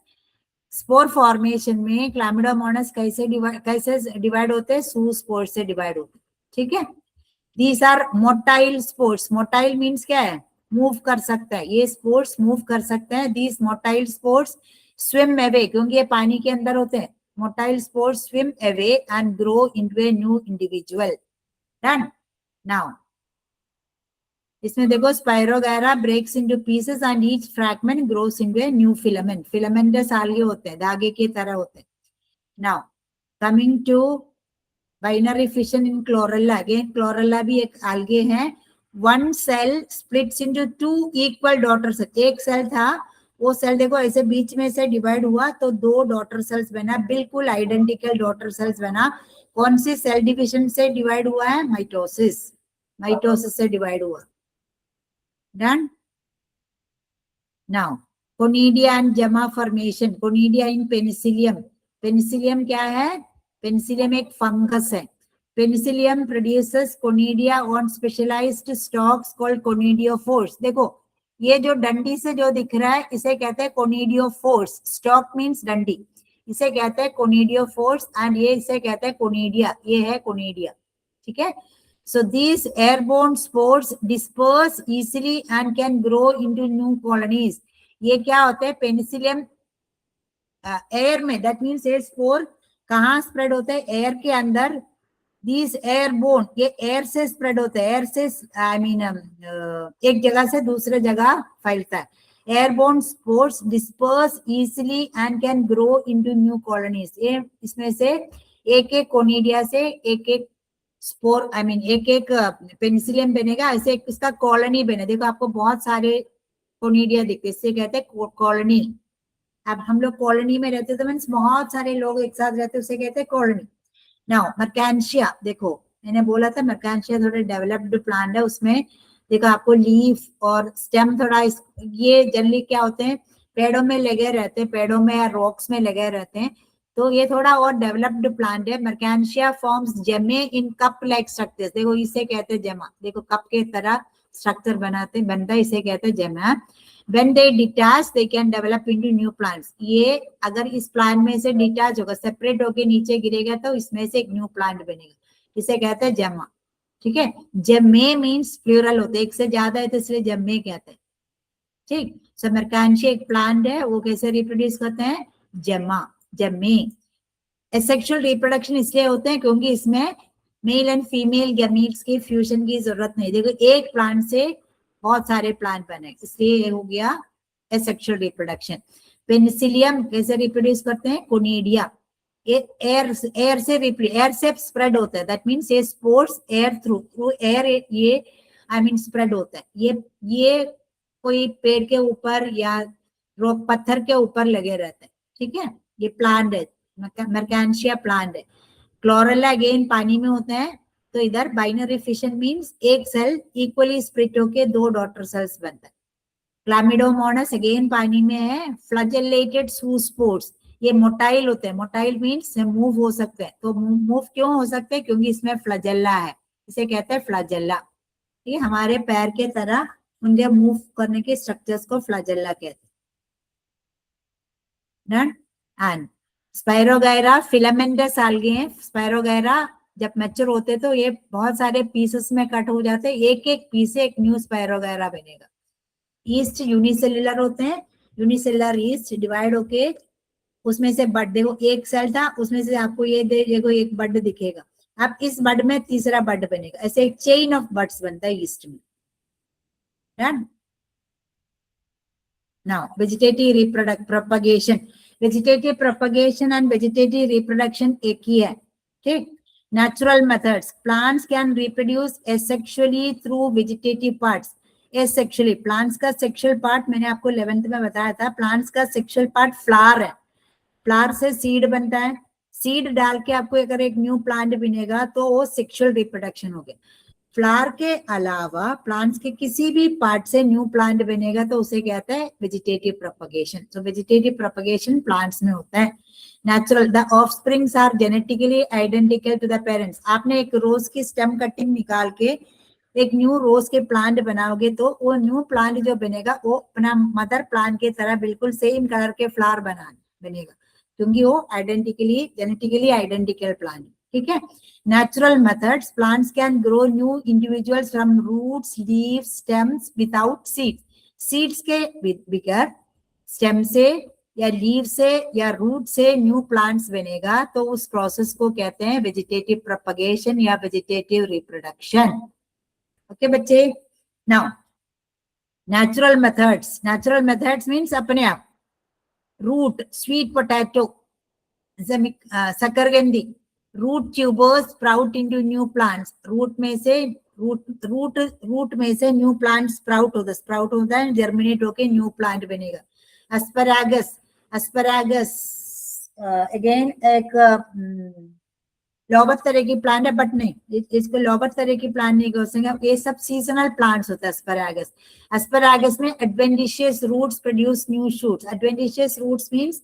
स्पोर फॉर्मेशन में क्लामिडोमोनास कैसे डिवाइड होते हैं? सूस्पोर से डिवाइड होते हैं. ठीक है. These are motile spores. Motile means क्या है? मूव कर सकता है. ये स्पोर्स मूव कर सकते हैं. These motile spores swim away, क्योंकि ये पानी के अंदर होते हैं. Motile spores swim away and grow into a new individual. Done. Now इसमें देखो, spirogyra breaks into pieces and each fragment grows into a new filament. Filamentous algae होते हैं, धागे की तरह होते हैं. Now coming to binary fission in chlorella. Again chlorella भी एक algae है. One cell splits into two equal daughter cell. एक सेल था, वो सेल देखो ऐसे बीच में से डिवाइड हुआ तो दो डॉटर सेल्स बना, बिल्कुल आइडेंटिकल डॉटर सेल्स बना. कौन सी सेल डिविजन से डिवाइड हुआ है? माइटोसिस. माइटोसिस से डिवाइड हुआ. Done. Now, conidia and gemma formation. Conidia in penicillium. Penicillium क्या है? पेनिसिलियम एक फंगस है. Penicillium produces conidia on specialised stalks called conidiophores. देखो ये जो डंडी से जो दिख रहा है इसे कहते हैं कोनिडियोफोर्स. स्टॉक मींस डंडी, इसे कहते हैं कोनिडियोफोर्स एंड ये इसे कहते हैं कोनिडिया. ये है कोनिडिया. ठीक है. So these airborne spores disperse easily and can grow into new colonies. ये क्या होता है पेनिसिलियम एयर में, दैट मीन्स ये स्पोर कहाँ स्प्रेड होते हैं? एयर के अंदर. दीज एयरबोर्न, ये एयर से स्प्रेड होते हैं. एयर से आई मीन एक जगह से दूसरे जगह फैलता है. Airborne spores disperse easily and can grow into new colonies. ये इसमें से एक एक कोनिडिया से एक एक स्पोर आई मीन एक एक पेनिसिलियम बनेगा. ऐसे इसका कॉलोनी बने. देखो आपको बहुत सारे कोनिडिया दिखते, इससे कहते हैं कॉलोनी. अब हम लोग कॉलोनी में रहते तो मीन्स बहुत सारे लोग एक साथ रहते, उसे कहते हैं कॉलोनी. नाउ मर्केंशिया, देखो मैंने बोला था मर्केंशिया थोड़ा डेवलप्ड प्लांट है. उसमें देखो आपको लीफ और स्टेम थोड़ा ये जनरली क्या होते हैं पेड़ों में लगे रहते हैं, पेड़ों में या रॉक्स में लगे रहते हैं. तो ये थोड़ा और डेवलप्ड प्लांट है. मर्केंशिया फॉर्म्स जेमे इन कप लाइक स्ट्रक्चर्स. देखो इसे कहते हैं जेमा. देखो कप के तरह स्ट्रक्चर बनता है, इसे कहते हैं जेमा. When they detach, they can develop into new plants. ये अगर इस प्लांट में से डिटैच होगा, सेपरेट होके नीचे गिरेगा तो इसमें से एक न्यू प्लांट बनेगा. इसे कहते हैं जेमा. ठीक है. जेमे मीन्स प्लूरल होते हैं, एक से ज्यादा है तो इसलिए जेमे कहते हैं. ठीक. सो मर्केंशिया एक प्लांट है, वो कैसे रिप्रोड्यूस करते हैं? जेमा, जेमे. एसेक्सुअल रिप्रोडक्शन इसलिए होते हैं क्योंकि इसमें मेल एंड फीमेल गैमीट्स की फ्यूजन की जरूरत नहीं. देखो एक प्लांट से बहुत सारे प्लांट बने, इसलिए ये हो गया एसेक्सुअल रिप्रोडक्शन. पेनिसिलियम कैसे रिप्रोड्यूस करते हैं? कोनिडिया. एयर से स्प्रेड होता है. दैट मींस ये स्पोर्स एयर थ्रू एयर ये आई मीन स्प्रेड होता है. ये कोई पेड़ के ऊपर या रोक पत्थर के ऊपर लगे रहते हैं. ठीक है. ये प्लांट है, मर्केंशिया प्लांट है. क्लोरेला अगेन पानी में होता है. तो इधर बाइनरी फिशन मींस एक सेल इक्वली स्प्लिट होके दो डॉटर सेल्स बनता है. क्लामिडोमोनास अगेन पानी में है. फ्लैजेलेटेड zoospores, ये मोटाइल होते हैं. मोटाइल मींस मूव हो सकते हैं. तो मूव क्यों हो सकते हैं? क्योंकि इसमें फ्लैजेला है, इसे कहते हैं फ्लैजेला. ये हमारे पैर के तरह उनके मूव करने के स्ट्रक्चर्स को फ्लैजेला कहते हैं. एंड स्पाइरोगायरा फिलामेंटस algae हैं. स्पाइरोगायरा जब मैच्योर होते तो ये बहुत सारे पीसेस में कट हो जाते हैं. एक एक पीस से एक न्यू स्पाइरोगायरा बनेगा. ईस्ट यूनिसेलुलर होते हैं. यूनिसेलुलर ईस्ट डिवाइड होके उसमें से बड, देखो एक सेल था उसमें से आपको ये देखो एक बड दिखेगा. अब इस बड में तीसरा बड बनेगा. ऐसे एक चेन ऑफ बड्स बनता है ईस्ट में. Now vegetative propagation. Vegetative propagation and vegetative reproduction एक ही है. ठीक. Natural methods. Plants can reproduce asexually through vegetative parts. Asexually, plants का sexual part मैंने आपको 11th में बताया था. Plants का sexual part flower है. Flower से seed बनता है. Seed डाल के आपको अगर एक new plant बनेगा तो वो sexual reproduction हो गया. फ्लावर के अलावा प्लांट्स के किसी भी पार्ट से न्यू प्लांट बनेगा तो उसे कहते हैं वेजिटेटिव प्रोपगेशन. तो वेजिटेटिव प्रोपगेशन प्लांट्स में होता है. Natural, the offsprings are genetically identical to the parents. आपने एक रोज की स्टेम कटिंग निकाल के एक न्यू रोज के प्लांट बनाओगे तो वो न्यू प्लांट जो बनेगा वो अपना मदर प्लांट के तरह बिल्कुल सेम कलर के फ्लावर बनेगा क्योंकि वो आइडेंटिकली जेनेटिकली आइडेंटिकल प्लांट. ठीक है. Natural methods. Plants can grow new individuals from roots, leaves, stems without seeds. Seeds के bigger, stem से या leaf से या root से new plants बनेगा तो उस process को कहते हैं vegetative propagation या vegetative reproduction. Okay बच्चे. Now natural methods. Natural methods means अपने आप. Root, sweet potato, शकरकंदी. Root tubers sprout into new plants. Root में से न्यू प्लांट स्प्राउट होता है जर्मिनेट होके न्यू प्लांट बनेगा. एस्परागस अगेन एक लॉबर तरह की प्लांट है बट नहीं इसको लॉबर तरह की प्लांट नहीं कह सकते. ये सब सीजनल प्लांट्स होता है. एस्परागस में adventitious roots produce new shoots. Adventitious roots means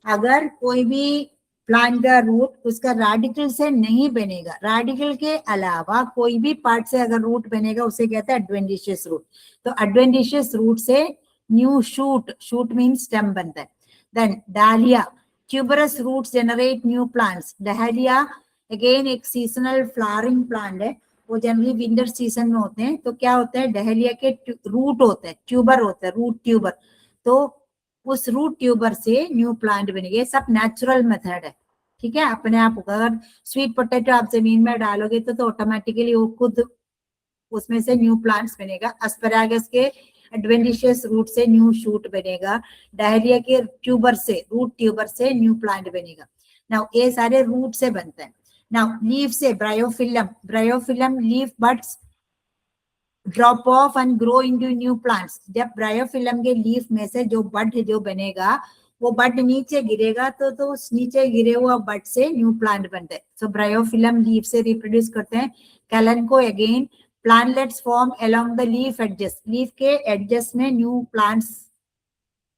अगर कोई भी प्लांट का रूट उसका रेडिकल से नहीं बनेगा, रेडिकल के अलावा कोई भी पार्ट से अगर रूट बनेगा उसे कहते हैं एडवेंटिशियस रूट। तो एडवेंटिशियस रूट से new shoot, shoot means stem बनता है। Then dahlia, tuberous roots generate new plants. Dahlia again एक सीजनल फ्लावरिंग प्लांट है, वो जनरली विंटर सीजन में होते हैं। तो क्या होता है, डहेलिया के रूट होते हैं, ट्यूबर होता है, रूट ट्यूबर। तो उस रूट ट्यूबर से न्यू प्लांट बनेगा। ये सब नेचुरल मेथड है, ठीक है। अपने आप अगर स्वीट पोटैटो आप जमीन में डालोगे तो ऑटोमेटिकली वो खुद उसमें से न्यू प्लांट्स बनेगा। एस्पैरागस के एडवेंटिशियस रूट से न्यू शूट बनेगा। डायरिया के ट्यूबर से, रूट ट्यूबर से न्यू प्लांट बनेगा। नाउ ये सारे रूट से बनता है। नाउ लीफ से bryophyllum, bryophyllum leaf buds drop of and grow into new plants. जब ब्रायोफिलम के लीफ में से जो बड जो बनेगा वो बड नीचे गिरेगा तो उस नीचे गिरे हुआ बड से न्यू प्लांट बनते हैं। सो ब्रायोफिलम लीफ से रिप्रोड्यूस करते हैं। Kalanchoe again plantlets form along the leaf edges, leaf के एडजेस में न्यू प्लांट्स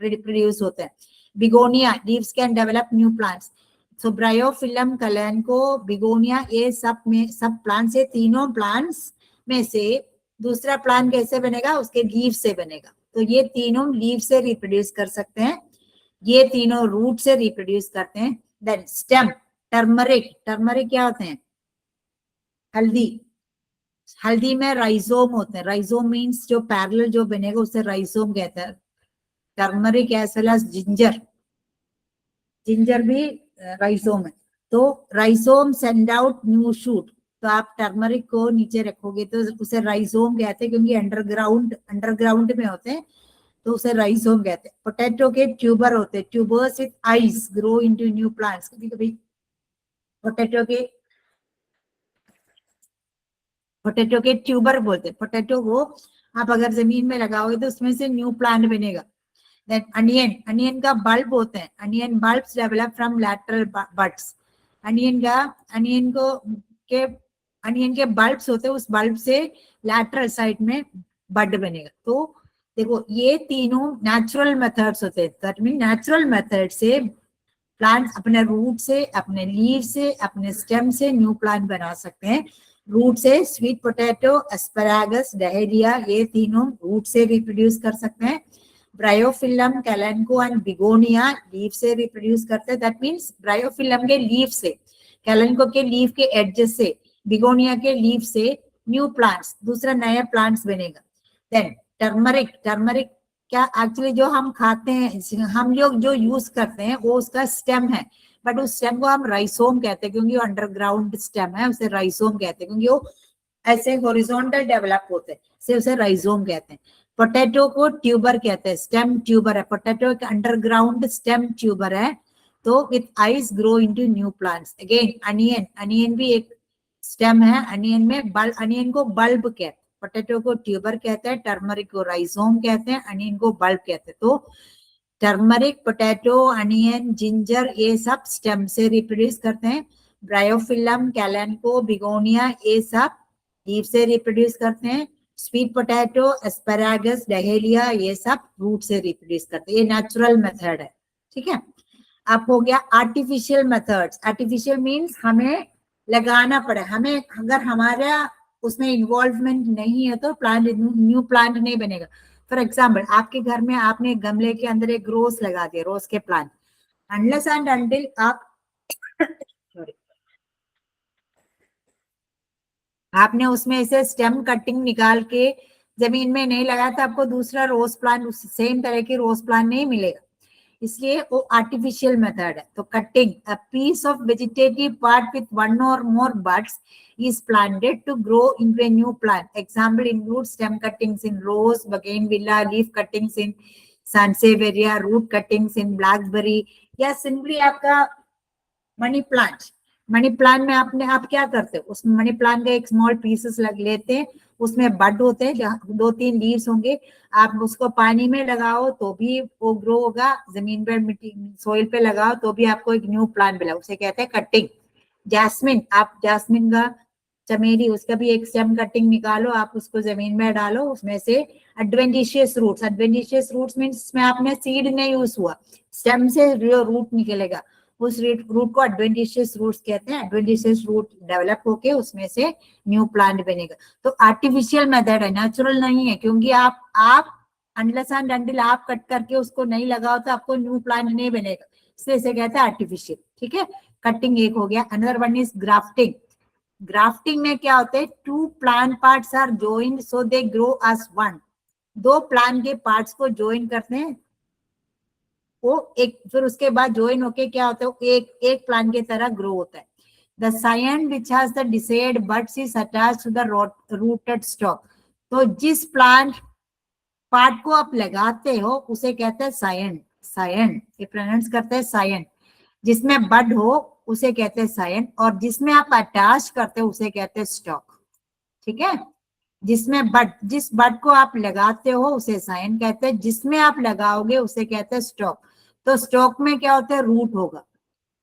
रिप्रोड्यूस होते हैं। Begonia leaves can develop new plants. So bryophyllum, kalanchoe, begonia ये सब में, सब प्लांट से, तीनों प्लांट्स में से दूसरा प्लांट कैसे बनेगा, उसके लीफ से बनेगा। तो ये तीनों लीफ से रिप्रोड्यूस कर सकते हैं, ये तीनों रूट से रिप्रोड्यूस करते हैं। देन स्टेम, टर्मरिक, टर्मरिक क्या होते हैं, हल्दी, हल्दी में राइजोम होते हैं। राइजोम मीन्स जो पैरेलल जो बनेगा उसे राइजोम कहते हैं। Turmeric as well as ginger, ginger भी राइजोम है। तो rhizome send out new shoot. तो आप टर्मरिक को नीचे रखोगे तो उसे राइजोम कहते हैं, क्योंकि अंडरग्राउंड में होते हैं तो उसे राइजोम कहते हैं। पोटैटो के ट्यूबर होते हैं, tubers with eyes grow into new plants. कभी कभी पोटैटो के ट्यूबर बोलते हैं। पोटैटो को आप अगर जमीन में लगाओगे तो उसमें से न्यू प्लांट बनेगा। देन अनियन, अनियन का बल्ब होते हैं, onion bulbs develop from lateral buds. Onion के बल्ब्स होते हैं, उस बल्ब से लैटरल साइड में बड बनेगा। तो देखो ये तीनों नेचुरल मेथड्स होते हैं। दैट मीन नेचुरल मेथड से प्लांट्स अपने रूट से, अपने लीव से, अपने स्टेम से न्यू प्लांट बना सकते हैं। रूट से स्वीट पोटैटो, एस्पैरागस, डहेलिया ये तीनों रूट से रिप्रोड्यूस कर सकते हैं। ब्रायोफिलम, कैलेंको एंड बिगोनिया लीफ से रिप्रोड्यूस करते हैं। दैट मीन्स ब्रायोफिलम के लीफ से, कैलेंको के लीफ के एडजेस से, बिगोनिया के लीफ से न्यू प्लांट्स, दूसरा नया प्लांट्स बनेगा। देन टर्मरिक, टर्मरिक क्या एक्चुअली जो हम खाते हैं, हम लोग जो यूज करते हैं वो उसका स्टेम है, बट उस स्टेम को हम राइसोम कहते हैं, क्योंकि वो अंडरग्राउंड स्टेम है, उसे राइसोम कहते हैं, क्योंकि वो ऐसे हॉरिजॉन्टल डेवलप होते हैं, से उसे राइजोम कहते हैं। पोटैटो को ट्यूबर कहते हैं, स्टेम ट्यूबर है। पोटैटो एक अंडरग्राउंड स्टेम ट्यूबर है, तो with eyes grow into new plants. Again onion, onion भी एक स्टेम है। अनियन में अनियन को बल्ब कहते हैं। पोटैटो को ट्यूबर कहते हैं, टर्मरिक को राइजोम कहते हैं, अनियन को बल्ब कहते हैं। तो टर्मरिक, पोटैटो, अनियन, जिंजर ये सब स्टेम से रिप्रोड्यूस करते हैं। ब्रायोफिलम, कैलेंको, बिगोनिया ये सब लीफ से रिप्रोड्यूस करते हैं। स्वीट पोटैटो, एस्पैरागस, डहेलिया ये सब रूट से रिप्रोड्यूस करते हैं। ये नेचुरल मेथड है, ठीक है। अब हो गया आर्टिफिशियल मेथड्स। आर्टिफिशियल मीन्स हमें लगाना पड़े, हमें अगर हमारा उसमें इन्वॉल्वमेंट नहीं है तो प्लांट, न्यू प्लांट नहीं बनेगा। फॉर एग्जाम्पल आपके घर में आपने गमले के अंदर एक रोज लगा दिया, रोज के प्लांट, अनलेस एंड अनटिल आप सॉरी आपने उसमें से स्टेम कटिंग निकाल के जमीन में नहीं लगाया तो आपको दूसरा रोज प्लांट, सेम तरह की रोज प्लांट नहीं मिलेगा, इसलिए वो आर्टिफिशियल मेथड है। तो cutting a piece of vegetative part with one or more buds is planted to grow into a new plant. Example include stem cuttings in rose, bougainvillea, leaf cuttings in sansevieria, root cuttings in blackberry, या simply आपका मनी प्लांट। मनी प्लांट में आप क्या करते हो, उसमें मनी प्लांट का एक स्मॉल पीसेस लेते हैं, उसमें बड होते हैं जहाँ 2-3 लीव्स होंगे, आप उसको पानी में लगाओ तो भी वो ग्रो होगा, जमीन पर मिट्टी सोइल पे लगाओ तो भी आपको एक न्यू प्लांट मिला, उसे कहते हैं कटिंग। जैस्मिन, आप जैस्मिन का चमेली, उसका भी एक स्टेम कटिंग निकालो, आप उसको जमीन में डालो, उसमें से एडवेंटिशियस रूट्स मीन्स इसमें आपने सीड नहीं यूज हुआ, स्टेम से रूट निकलेगा, उस रूट को एडवेंटिशियस रूट्स कहते हैं। एडवेंटिशियस रूट डेवलप होके उसमें से न्यू प्लांट बनेगा। तो आर्टिफिशियल मेथड है, नेचुरल नहीं है, क्योंकि आप अनलेस एंड अनटिल आप कट करके उसको नहीं लगाओ तो आपको न्यू प्लांट नहीं बनेगा, इसलिए इसे कहते हैं आर्टिफिशियल। ठीक है, कटिंग एक हो गया। Another one is grafting. Grafting में क्या होता है, two plant parts are joined so they grow as one. दो प्लांट के पार्ट्स को ज्वाइन करते हैं, वो एक, फिर उसके बाद ज्वाइन होके क्या होता है, एक प्लांट की तरह ग्रो होता है। The scion which has the diseased buds is attached to the rooted stock. तो जिस प्लांट पार्ट को आप लगाते हो उसे कहते हैं सायन। सायन ये प्रोनाउंस करते हैं सायन। जिसमें बड हो उसे कहते हैं सायन, और जिसमें आप अटैच करते हो उसे कहते हैं स्टॉक। ठीक है, जिसमें बड, जिस बड को आप लगाते हो उसे सायन कहते हैं, जिसमें आप लगाओगे उसे कहते हैं स्टॉक। तो स्टॉक में क्या होता है, रूट होगा।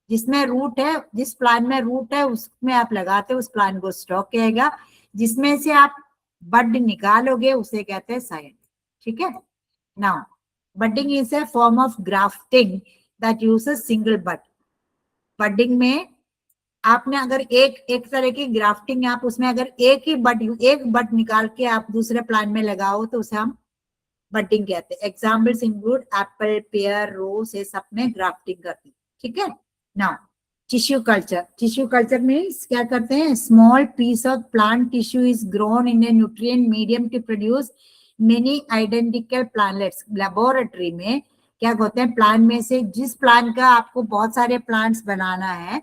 जिसमें रूट है, जिस प्लांट में रूट है उसमें आप लगाते हो उस प्लांट को स्टॉक कहेगा। जिसमें से आप बड निकालोगे उसे कहते हैं सायन। ठीक है, now budding is a form of grafting that uses single bud. Budding में आपने अगर एक तरह की ग्राफ्टिंग, आप उसमें अगर एक बड निकाल के आप दूसरे प्लांट में लगाओ तो उसे हम बडिंग कहते हैं। Examples include apple, pear, rose, ये सब में ग्राफ्टिंग करते हैं। ठीक है, now tissue culture. Tissue culture means क्या करते हैं, small piece of plant tissue is grown in a nutrient medium to produce many identical plantlets. Laboratory में क्या होते हैं, प्लांट में से, जिस प्लांट का आपको बहुत सारे प्लांट्स बनाना है,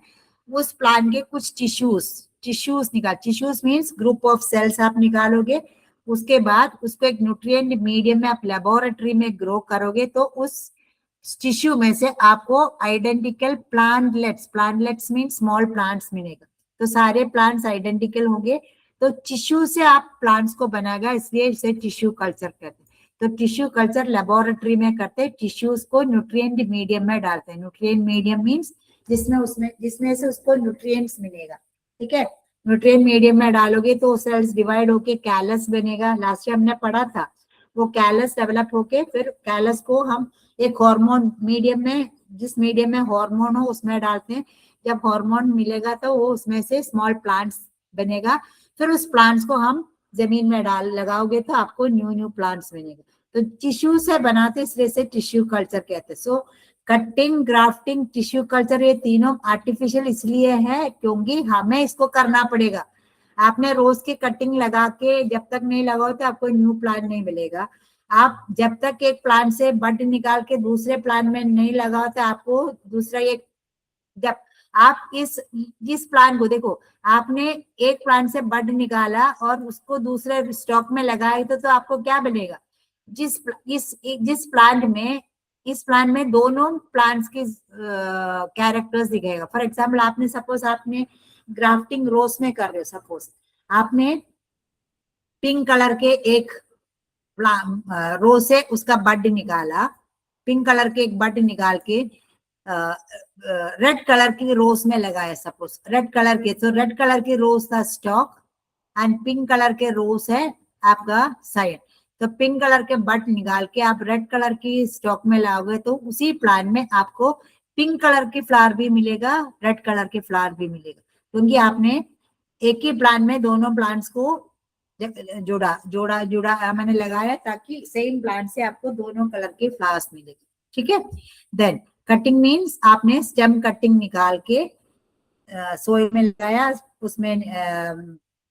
उस प्लांट के कुछ टिश्यूज निकाल, tissues means group of cells आप निकालोगे। उसके बाद उसको एक न्यूट्रिएंट मीडियम में आप लेबोरेटरी में ग्रो करोगे, तो उस टिश्यू में से आपको identical plantlets mean small plants मिलेगा। तो सारे प्लांट्स आइडेंटिकल होंगे, तो टिश्यू से आप प्लांट्स को बनाएगा, इसलिए इसे टिश्यू कल्चर कहते हैं। तो टिश्यू कल्चर लेबोरेटरी में करते हैं, टिश्यूज को न्यूट्रिएंट मीडियम में डालते हैं। न्यूट्रिएंट मीडियम मीन्स जिसमें से उसको न्यूट्रिएंट्स मिलेगा। ठीक है, न्यूट्रिएंट मीडियम में डालोगे तो सेल्स डिवाइड होके कैलस बनेगा। लास्ट टाइम हमने पढ़ा था, वो कैलस डेवलप होके फिर कैलस को हम एक हार्मोन मीडियम में, जिस मीडियम में हार्मोन हो उसमें डालते हैं। जब हार्मोन मिलेगा तो वो उसमें से स्मॉल प्लांट्स बनेगा, फिर उस प्लांट्स को हम जमीन में लगाओगे तो आपको न्यू प्लांट्स बनेगा। तो टिश्यू से बनाते, इसलिए से टिश्यू कल्चर कहते हैं। सो कटिंग, ग्राफ्टिंग, टिश्यू कल्चर, ये तीनों आर्टिफिशियल इसलिए है क्योंकि हमें इसको करना पड़ेगा। आपने रोज की कटिंग लगा के जब तक नहीं लगाओ तो आपको न्यू प्लांट नहीं मिलेगा। आप जब तक एक प्लांट से बड निकाल के दूसरे प्लांट में नहीं लगाओ तो आपको दूसरा एक, जब आप जिस प्लांट को देखो, आपने एक प्लांट से बड निकाला और उसको दूसरे स्टॉक में लगाया तो आपको क्या बनेगा, जिस प्लांट में दोनों प्लांट्स की कैरेक्टर्स दिखेगा। फॉर एग्जाम्पल आपने ग्राफ्टिंग रोज में कर रहे हो, सपोज आपने पिंक कलर के एक रोज से उसका बड निकाला, पिंक कलर के एक बड निकाल के रेड कलर की रोज में लगाया। सपोज रेड कलर के, तो रेड कलर की रोज का स्टॉक एंड पिंक कलर के रोज है आपका साइड। तो पिंक कलर के बड निकाल के आप रेड कलर की स्टॉक में लाओगे तो उसी प्लांट में आपको पिंक कलर की फ्लावर भी मिलेगा, रेड कलर की फ्लावर भी मिलेगा, क्योंकि आपने एक ही प्लांट में दोनों प्लांट्स को जोड़ा मैंने लगाया ताकि सेम प्लांट से आपको दोनों कलर के फ्लावर्स मिलेगी। ठीक है, देन कटिंग मीन्स आपने स्टेम कटिंग निकाल के सोइल में लगाया, उसमें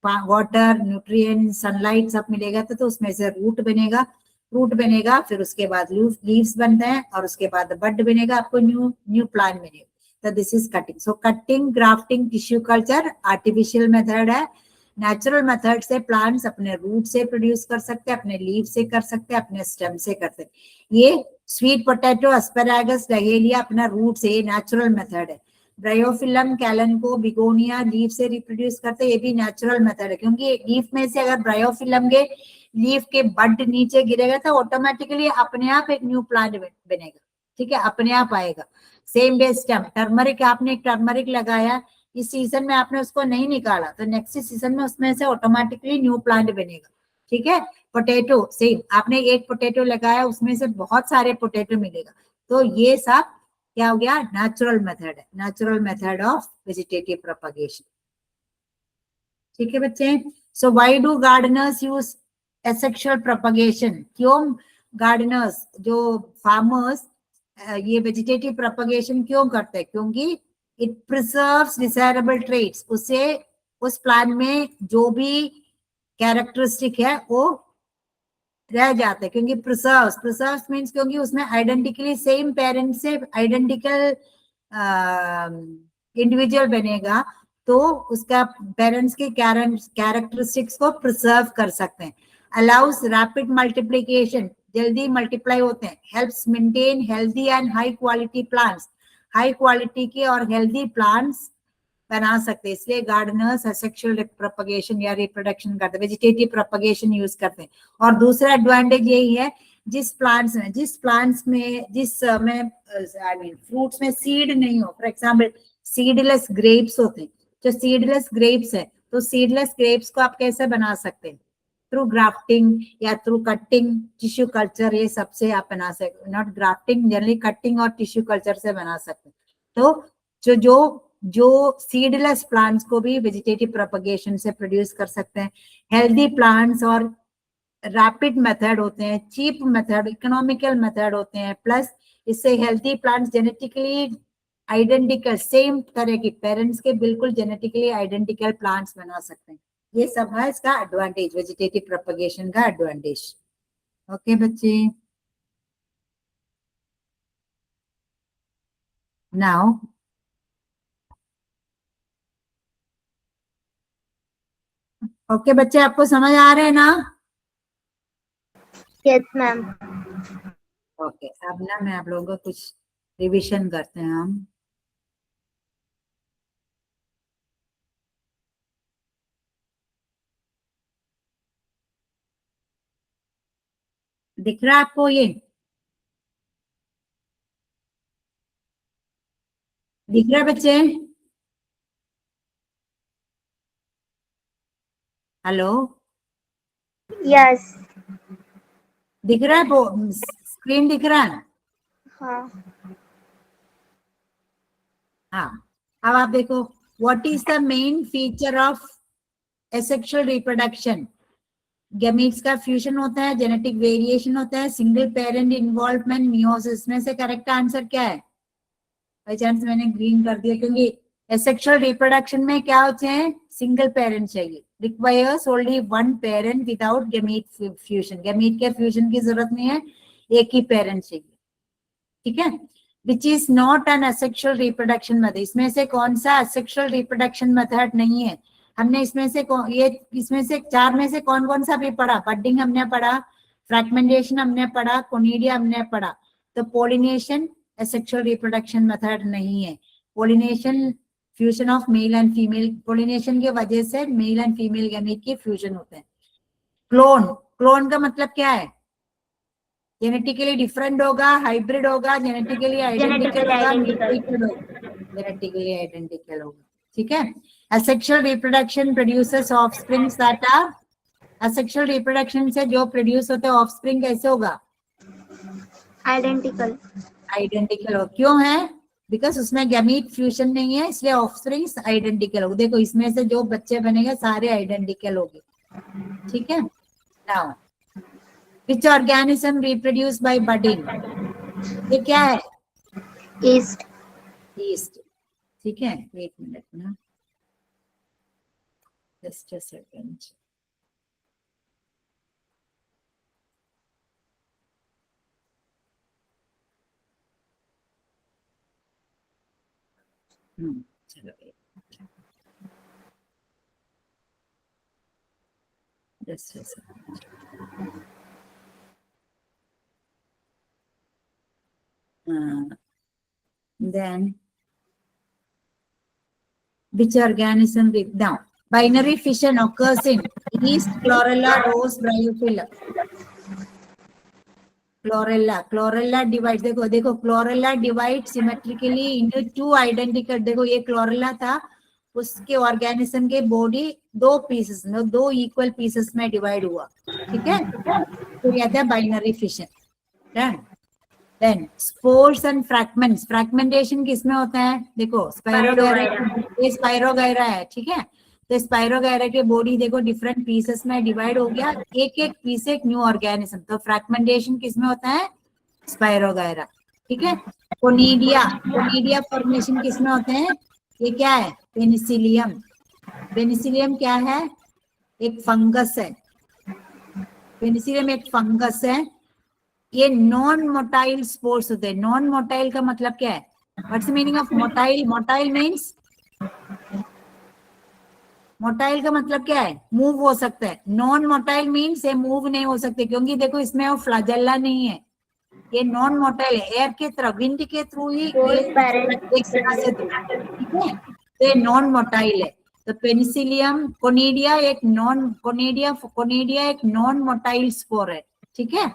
वाटर, न्यूट्रिएंट, सनलाइट सब मिलेगा तो उसमें से रूट बनेगा, फिर उसके बाद लीव्स बनते हैं और उसके बाद बड बनेगा, आपको न्यू प्लांट मिलेगा। तो this is cutting. So cutting, grafting, tissue culture artificial method है। नेचुरल मेथड से प्लांट्स अपने रूट से प्रोड्यूस कर सकते हैं, अपने लीव से कर सकते हैं, अपने स्टेम से करते हैं। ये स्वीट पोटैटो, एस्पैरागस, डहेलिया अपना रूट से, ये नेचुरल मेथड है। ब्रायोफिलम, कैलन को, बिगोनिया लीफ से रिप्रोड्यूस करते हैं, ये भी नेचुरल मेथड है, क्योंकि लीफ में से अगर ब्रायोफिलम के लीफ के बड नीचे गिरेगा तो ऑटोमेटिकली अपने आप एक न्यू प्लांट बनेगा। ठीक है, अपने आप आएगा। सेम वे स्टेम, टर्मरिक, आपने एक टर्मरिक लगाया, इस सीजन में आपने उसको नहीं निकाला तो नेक्स्ट सीजन में उसमें से ऑटोमेटिकली न्यू प्लांट बनेगा। ठीक है, पोटैटो सेम, आपने एक पोटैटो लगाया उसमें से बहुत सारे पोटैटो मिलेगा। तो ये सब क्या हो गया, नेचुरल मेथड है, natural method of vegetative propagation. ठीक है बच्चे। So why do Gardner's use asexual propagation? क्यों गार्डनर्स, जो फार्मर्स, ये वेजिटेटिव प्रोपगेशन क्यों करते हैं? क्योंकि इट प्रिजर्व्स डिजायरेबल ट्रेट्स, उसे उस प्लांट में जो भी कैरेक्टरिस्टिक है वो रह जाते हैं। क्योंकि प्रिजर्व्स मींस क्योंकि उसमें आइडेंटिकली सेम पेरेंट से आइडेंटिकल इंडिविजुअल बनेगा, तो उसका पेरेंट्स के कैरेक्टरिस्टिक्स को प्रिजर्व कर सकते हैं। अलाउस रैपिड मल्टीप्लिकेशन, जल्दी मल्टीप्लाई होते हैं। Helps maintain healthy and high quality plants, high quality के और हेल्दी प्लांट्स बना सकते हैं। इसलिए गार्डनर्स एसेक्सुअल प्रोपगेशन या रिप्रोडक्शन करते हैं, वेजिटेटिव प्रोपगेशन यूज करते हैं। और दूसरा एडवांटेज यही है, जिस प्लांट्स में आई मीन फ्रूट्स में सीड नहीं हो, फॉर एग्जांपल सीडलेस ग्रेप्स होते हैं, जो सीडलेस ग्रेप्स है, तो सीडलेस ग्रेप्स को आप कैसे बना सकते हैं? थ्रू ग्राफ्टिंग या थ्रू कटिंग, टिश्यू कल्चर, ये सबसे आप बना सकते। नॉट ग्राफ्टिंग, जनरली कटिंग और टिश्यू कल्चर से बना सकते हैं। तो जो सीडलेस प्लांट्स को भी वेजिटेटिव प्रोपगेशन से प्रोड्यूस कर सकते हैं। हेल्दी प्लांट्स और रैपिड मेथड होते हैं, चीप मेथड, इकोनॉमिकल मेथड होते हैं। प्लस इससे healthy plants genetically identical, same तरह की पेरेंट्स के बिल्कुल जेनेटिकली आइडेंटिकल प्लांट्स बना सकते हैं। ये सब है इसका एडवांटेज, वेजिटेटिव प्रोपगेशन का एडवांटेज। ओके बच्चे, नाउ ओके बच्चे, आपको समझ आ रहे हैं ना? Yes ma'am. ओके, अब ना मैं आप लोगों को कुछ रिवीजन करते हैं हम। दिख रहा है आपको ये? दिख रहा है बच्चे? Hello, yes. दिख रहा है? स्क्रीन दिख रहा है? हाँ। हाँ, अब आप देखो, what is the main feature of asexual reproduction? Gametes का फ्यूजन होता है, जेनेटिक वेरिएशन होता है, सिंगल पेरेंट इन्वॉल्वमेंट, मियोसिस। में से करेक्ट आंसर क्या है? बाई चांस मैंने ग्रीन कर दिया, क्योंकि एसेक्सुअल रिप्रोडक्शन में क्या होते हैं? सिंगल पेरेंट चाहिए, requires only one parent without gamete fusion. Gamete के फ्यूजन की जरूरत नहीं है, एक ही पेरेंट चाहिए। ठीक है, which is not an asexual reproduction method. इसमें से कौन सा एसेक्सुअल रिप्रोडक्शन मेथड नहीं है? हमने इसमें से चार में से कौन कौन सा भी पढ़ा? बडिंग हमने पढ़ा, फ्रैगमेंटेशन हमने पढ़ा, कोनिडिया हमने पढ़ा। तो पोलिनेशन एसेक्सुअल रिप्रोडक्शन मेथड नहीं है। Pollination fusion of male and female, pollination की वजह से मेल एंड फीमेल गैमीट की फ्यूजन होते हैं। क्लोन का मतलब क्या है? जेनेटिकली डिफरेंट होगा, हाइब्रिड होगा, जेनेटिकली आइडेंटिकल होगा, म्यूटेटेड होगा, जेनेटिकली आइडेंटिकल होगा। ठीक है। Asexual reproduction produces offsprings that are, asexual reproduction से जो प्रोड्यूस होते हैं ऑफस्प्रिंग कैसे होगा? आइडेंटिकल। आइडेंटिकल हो। क्यों है? बिकॉज उसमें गैमीट फ्यूजन नहीं है, इसलिए ऑफस्प्रिंग्स आइडेंटिकल होगा। देखो, इसमें से जो बच्चे बनेंगे सारे आइडेंटिकल होंगे। ठीक है। Now which organism reproduce by budding? ये क्या है? ईस्ट। yeast। ठीक है, एक मिनट ना, जस्ट अ सेकंड। चलो just a second. then which organism now binary fission occurs in yeast, chlorella, rose, bryophylla। chlorella divides, देखो chlorella divides symmetrically into two identical। देखो ये chlorella था, उसके ऑर्गेनिज्म के बॉडी दो पीसेस में, दो इक्वल पीसेस में डिवाइड हुआ। ठीक है, तो कहते हैं binary fission. Done. Then spores and fragments, fragmentation किसमें होता है, देखो स्पाइरोगायरा, ये स्पाइरोगायरा है, ठीक है। तो स्पाइरोगायरा के बॉडी देखो डिफरेंट पीसेस में डिवाइड हो गया, एक एक पीस एक न्यू ऑर्गेनिज्म, तो फ्रैगमेंटेशन किसमें होता है, स्पाइरोगायरा, ठीक है। कोनिडिया, कोनिडिया फॉर्मेशन किसमें होते हैं, ये क्या है, पेनिसिलियम, पेनिसिलियम क्या है, एक फंगस है, पेनिसिलियम एक फंगस है। ये नॉन मोटाइल स्पोर्स होते हैं, नॉन मोटाइल का मतलब क्या है, what's the meaning of motile, motile means, motile का मतलब क्या है, मूव हो सकता है, नॉन मोटाइल मीन्स ये मूव नहीं हो सकते, क्योंकि देखो इसमें वो फ्लैजेला नहीं है, ये नॉन मोटाइल है, एयर के थ्रू, विंड के थ्रू ही ये एक जगह से, ठीक है, तो ये नॉन मोटाइल है। तो पेनिसिलियम, कोनिडिया एक नॉन, कोनिडिया, कोनिडिया एक नॉन मोटाइल स्पोर है, ठीक है।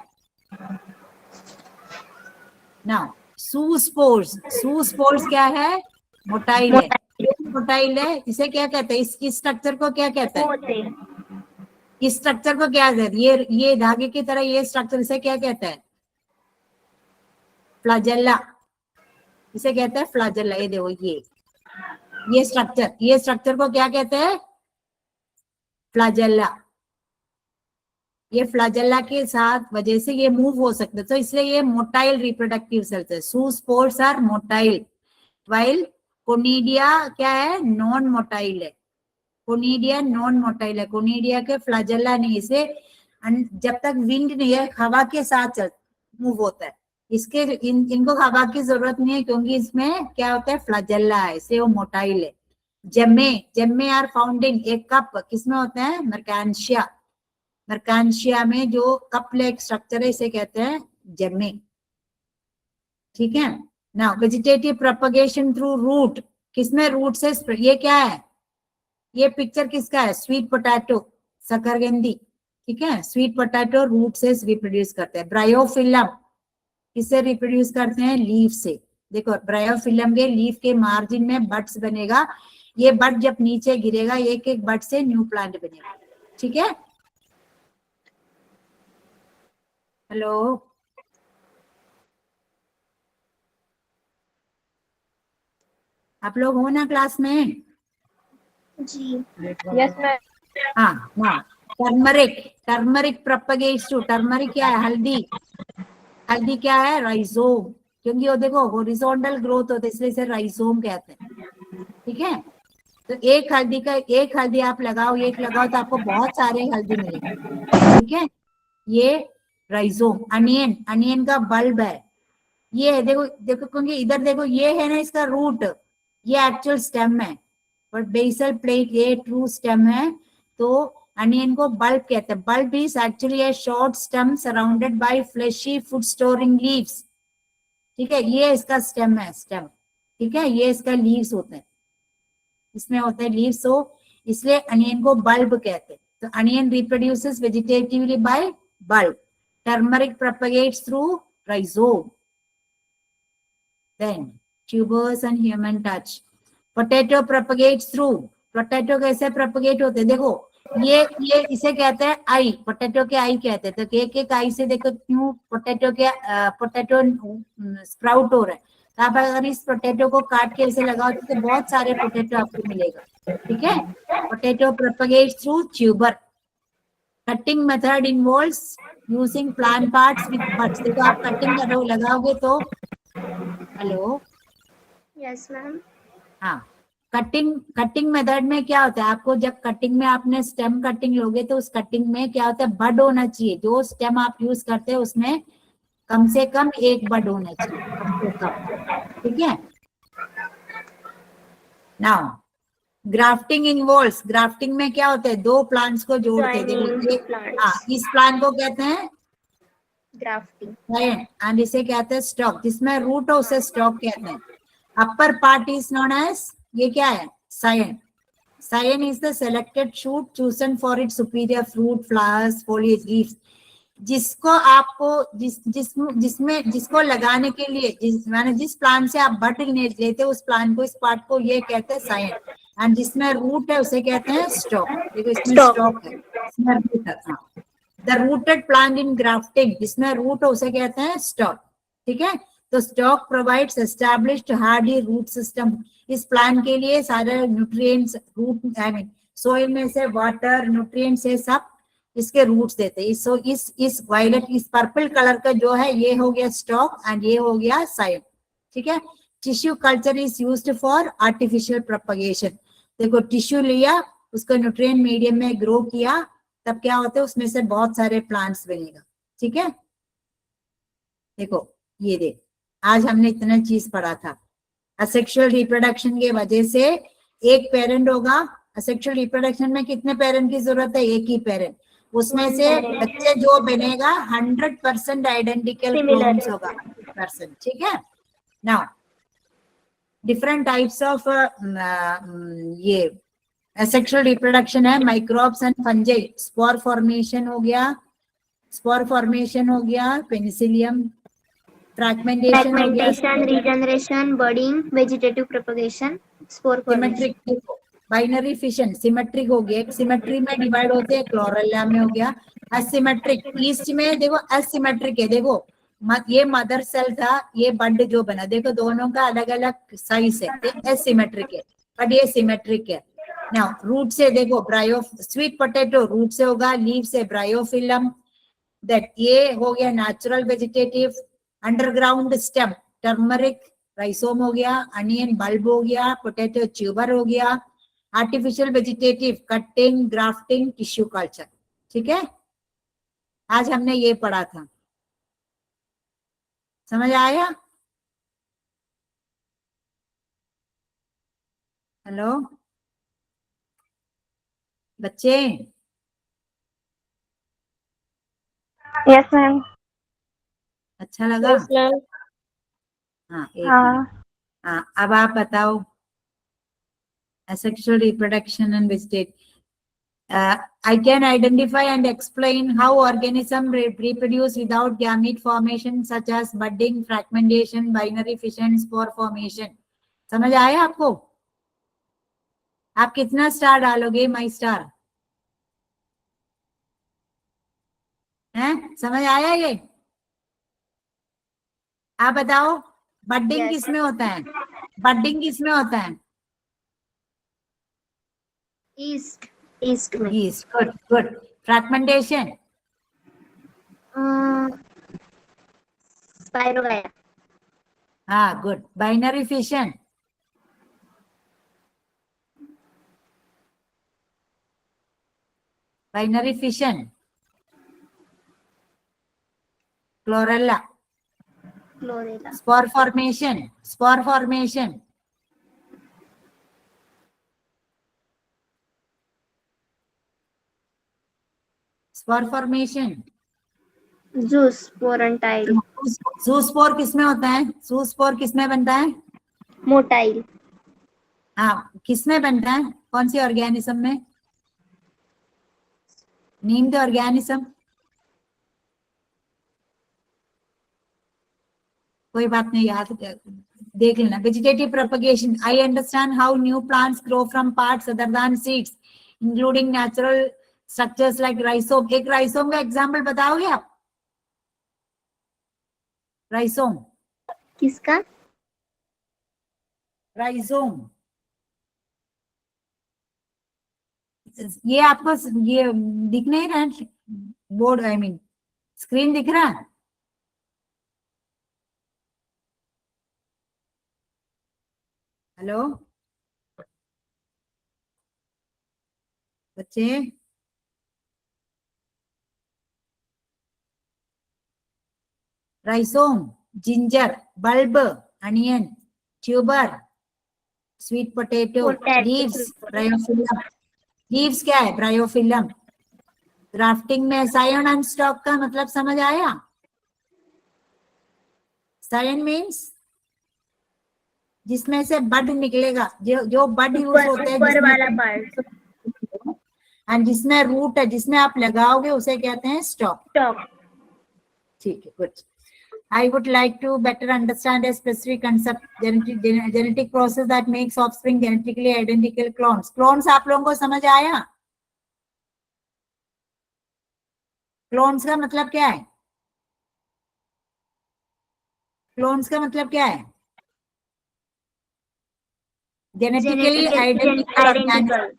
नाउ सूस्पोर्स, सूस्पोर्स क्या है, मोटाइल है, मोटाइल है, इसे क्या कहते हैं, इसकी स्ट्रक्चर को क्या कहते हैं, इस स्ट्रक्चर को क्या कहते हैं, ये धागे की तरह ये स्ट्रक्चर, इसे क्या कहते हैं, फ्लैजेला, इसे कहते हैं फ्लैजेला, ये देखो ये स्ट्रक्चर, ये स्ट्रक्चर को क्या कहते हैं, फ्लैजेला, ये फ्लैजेला के साथ वजह से ये मूव हो सकते हैं, तो इसलिए ये मोटाइल रिप्रोडक्टिव सेल्स है, सूस्पोर्स आर मोटाइल, वाइल कोनिडिया क्या है, नॉन मोटाइल है, कोनिडिया नॉन मोटाइल है, कोनिडिया के फ्लैजेला नहीं, इसे जब तक विंड नहीं है, हवा के साथ चल मूव होता है, इसके इनको हवा की जरूरत नहीं है, क्योंकि इसमें क्या होता है, फ्लैजेला है, इसलिए वो मोटाइल है। जेम्मे, जेम्मे आर फाउंड इन, एक कप किसमें होता है, मर्कांशिया, मर्कांशिया में जो कप लाइक स्ट्रक्चर है इसे कहते हैं जेम्मे, ठीक है। Now vegetative propagation through root, किसमें रूट से, ये क्या है, ये पिक्चर किसका है, स्वीट पोटैटो, शकरकंदी, ठीक है, स्वीट पोटैटो रूट से रिप्रोड्यूस करते हैं। ब्रायोफिलम किससे रिप्रोड्यूस करते हैं, लीफ से, देखो ब्रायोफिलम के लीफ के मार्जिन में बड्स बनेगा, ये बड जब नीचे गिरेगा एक एक बड से न्यू प्लांट बनेगा, ठीक है। हेलो, आप लोग हो ना क्लास में, जी, यस मैम। हाँ हाँ, turmeric, turmeric propagates to, turmeric क्या है, हल्दी, हल्दी क्या है, राइजोम, क्योंकि वो देखो हॉरिजॉन्टल ग्रोथ होता है इसलिए इसे राइजोम कहते हैं, ठीक है। तो एक हल्दी का, एक हल्दी आप लगाओ, एक लगाओ तो आपको बहुत सारे हल्दी मिलेंगे, ठीक है, ये राइजोम। अनियन, अनियन का बल्ब है, ये है, देखो देखो, क्योंकि इधर देखो ये है ना इसका रूट, ये एक्चुअल स्टेम है, बट बेसल प्लेट ये ट्रू स्टेम है, तो अनियन को बल्ब कहते हैं। Bulb is actually A short stem surrounded by fleshy food storing leaves, ठीक है, ये इसका स्टेम है, स्टेम, ठीक है, ये इसका लीव्स होते हैं, इसमें होते हैं लीव्स, तो इसलिए अनियन को बल्ब कहते हैं। तो onion reproduces vegetatively by bulb, turmeric propagates through rhizome, then tubers and human touch, potato propagates through, potato कैसे प्रोपगेट होते हैं, देखो ये इसे कहते हैं आई, पोटैटो के आई कहते हैं, तो एक एक आई से देखो क्यों पोटैटो के पोटैटो स्प्राउट हो रहा है, तो आप अगर इस पोटैटो को काट के इसे लगाओ तो बहुत सारे पोटैटो आपको मिलेगा, ठीक है। Potato propagates through tuber, cutting method involves using plant parts with buds, देखो आप कटिंग करो लगाओगे तो, हेलो, यस मैम, हाँ, कटिंग, कटिंग मेथड में क्या होता है, आपको जब कटिंग में आपने स्टेम कटिंग लोगे तो उस कटिंग में क्या होता है, बड होना चाहिए, जो स्टेम आप यूज करते हैं उसमें कम से कम एक बड होना चाहिए, कम से कम, ठीक है। नाउ ग्राफ्टिंग इन्वॉल्व्स, ग्राफ्टिंग में क्या होता है, दो प्लांट्स को जोड़ते हैं, देखो हाँ, इस प्लांट को कहते हैं ग्राफ्टिंग, एंड इसे कहते हैं स्टॉक, जिसमें रूट हो उसे स्टॉक कहते हैं। Upper part is known as, ये क्या है, scion, scion is the selected shoot chosen for its superior fruit, flowers, foliage, leaves, जिसको आपको जिसमें जिसको लगाने के लिए माने जिस प्लांट से आप बड लेते हो उस प्लांट को, इस पार्ट को ये कहते हैं सायन, एंड जिसमें रूट है उसे कहते हैं स्टॉक, देखो इसमें स्टॉक है, इसमें रूट है, the rooted plant in grafting, जिसमें रूट है उसे कहते हैं स्टॉक, ठीक है। तो stock provides established hardy root system. इस प्लांट के लिए सारे nutrients root I mean soil में से वाटर न्यूट्रिएंट्स से सब इसके रूट्स देते हैं। सो इस वायलेट इस पर्पल कलर का जो है ये हो गया स्टॉक एंड ये हो गया साइड। ठीक है। Tissue culture is used for artificial propagation. देखो टिश्यू लिया, उसको न्यूट्रिएंट मीडियम में ग्रो किया, तब क्या होता है उसमें से बहुत सारे प्लांट्स बनेगा। ठीक है। देखो ये देख, आज हमने इतना चीज पढ़ा था। असेक्सुअल रिप्रोडक्शन के वजह से एक पेरेंट होगा। असेक्सुअल रिप्रोडक्शन में कितने पेरेंट की जरूरत है? एक ही पेरेंट। उसमें से बच्चे जो बनेगा 100% आइडेंटिकल क्लोन्स होगा, 100%। ठीक है। नाउ डिफरेंट टाइप्स ऑफ ये असेक्सुअल रिप्रोडक्शन है। Microbes and fungi. Spore formation हो गया, स्पोर फॉर्मेशन हो गया, पेनिसिलियम। फ्रैगमेंटेशन हो गया, regeneration, budding, vegetative propagation, spore formation. Symmetric, binary fission. Symmetric हो गया, एक सिमेट्री में डिवाइड होते हैं, क्लोरेला में हो गया। एसिमेट्रिक, ईस्ट में देखो एसिमेट्रिक है। देखो ये मदर सेल था, ये बड जो बना, देखो दोनों का अलग अलग साइज है, ये एसिमेट्रिक है बट ये सिमेट्रिक है। नाउ रूट से देखो ब्रायो, स्वीट पोटैटो रूट से होगा, लीव से ब्रायोफिलम, दैट ये हो गया natural vegetative. Underground stem turmeric, rhizome हो गया, अनियन बल्ब हो गया, पोटैटो ट्यूबर हो गया। Artificial vegetative cutting, grafting, tissue culture. ठीक है। आज हमने ये पढ़ा था, समझ आया? हेलो बच्चे, यस मैम। अच्छा लगा? Yes ma'am. हाँ एक मिनट। हाँ अब आप बताओ, asexual reproduction and vegetation. I can identify and explain how organisms reproduce without gamete formation such as budding, fragmentation, binary fission, spore formation. समझ आया आपको? आप कितना स्टार डालोगे? माई स्टार है? समझ आया ये? आप बताओ बडिंग Yes. किसमें होता है? बडिंग किसमें होता है? ईस्ट में। Yeast. Good, good. Fragmentation. स्पाइरोगाया। हाँ good. Binary fission. Binary fission. Chlorella. Chlorella. Spore formation. Spore formation. Spore formation. जूस्पोरेंटाइल। Zoospore किसमें होता है? जूस्पोर किसमें बनता है? मोटाइल। हाँ किसमें बनता है? कौन सी ऑर्गेनिज्म में? Name the organism. कोई बात नहीं, याद देख लेना। Vegetative propagation. I understand how new plants grow from parts other than seeds including natural structures like rhizome. एक राइसोम का एग्जांपल बताओगे आप? राइसोम। किसका? राइसोम। ये आपको ये दिख नहीं रहा है? बोर्ड आई मीन स्क्रीन दिख रहा है? हेलो बच्चे, rhizome, ginger, bulb, onion, tuber, sweet potato, leaves, bryophyllum. Leaves क्या है? ब्रायोफिलम। ग्राफ्टिंग में सायन एंड स्टॉक का मतलब समझ आया? सायन मीन्स जिसमें से बड निकलेगा, जो बड यूज होते हैं ऊपर वाला जिसमें, पार्ट। एंड जिसमें रूट है, जिसमें आप लगाओगे उसे कहते हैं स्टॉक। स्टॉक। ठीक है, good. I would like to better understand a specific concept, genetic process that makes offspring genetically identical clones. Clones आप लोगों को समझ आया? Clones का मतलब क्या है? क्लोन्स का मतलब क्या है? Genetically identical organism.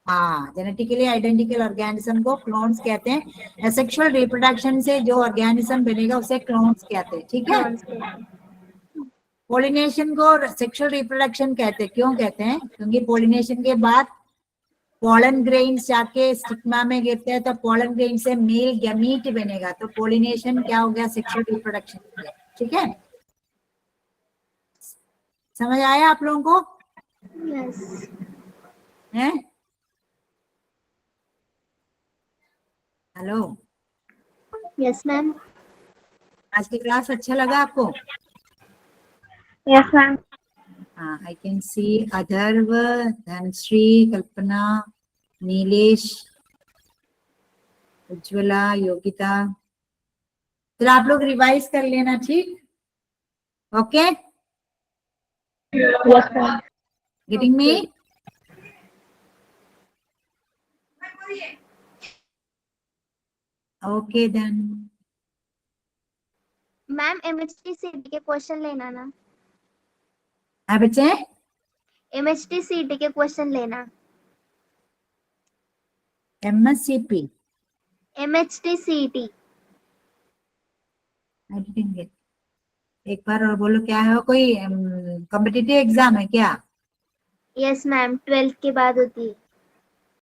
हाँ, जेनेटिकली आइडेंटिकल ऑर्गेनिज्म को क्लोन्स कहते हैं। एसेक्सुअल रिप्रोडक्शन से जो ऑर्गेनिज्म बनेगा उसे क्लोन्स कहते हैं, ठीक है। पोलिनेशन को सेक्सुअल रिप्रोडक्शन कहते हैं। क्यों कहते हैं? क्योंकि पोलिनेशन के बाद पोलन ग्रेन्स जाके स्टिग्मा में गिरते हैं, तो पोलन ग्रेन से मेल गैमीट बनेगा, तो पोलिनेशन क्या हो गया? सेक्सुअल रिप्रोडक्शन हो गया, ठीक है। समझ आया आप लोगों को? यस। हैं? Hello, yes ma'am. आज की क्लास अच्छा लगा आपको? Yes, ma'am. हाँ, I can see Atharva, Dhanashree, Kalpana, Nilesh, Ujjwala, Yogita. तो आप लोग रिवाइज कर लेना, ठीक? Okay, Yes, ma'am. Getting me? Okay then. Ma'am MHT CET के क्वेश्चन लेना ना। हाँ बच्चे, एमएचटी सीटी के क्वेश्चन लेना। MSCP, एमएचटी सीटी। I didn't get. एक बार और बोलो, क्या है? कोई कॉम्पिटिटिव एग्जाम है क्या? यस मैम, 12th के बाद होती है।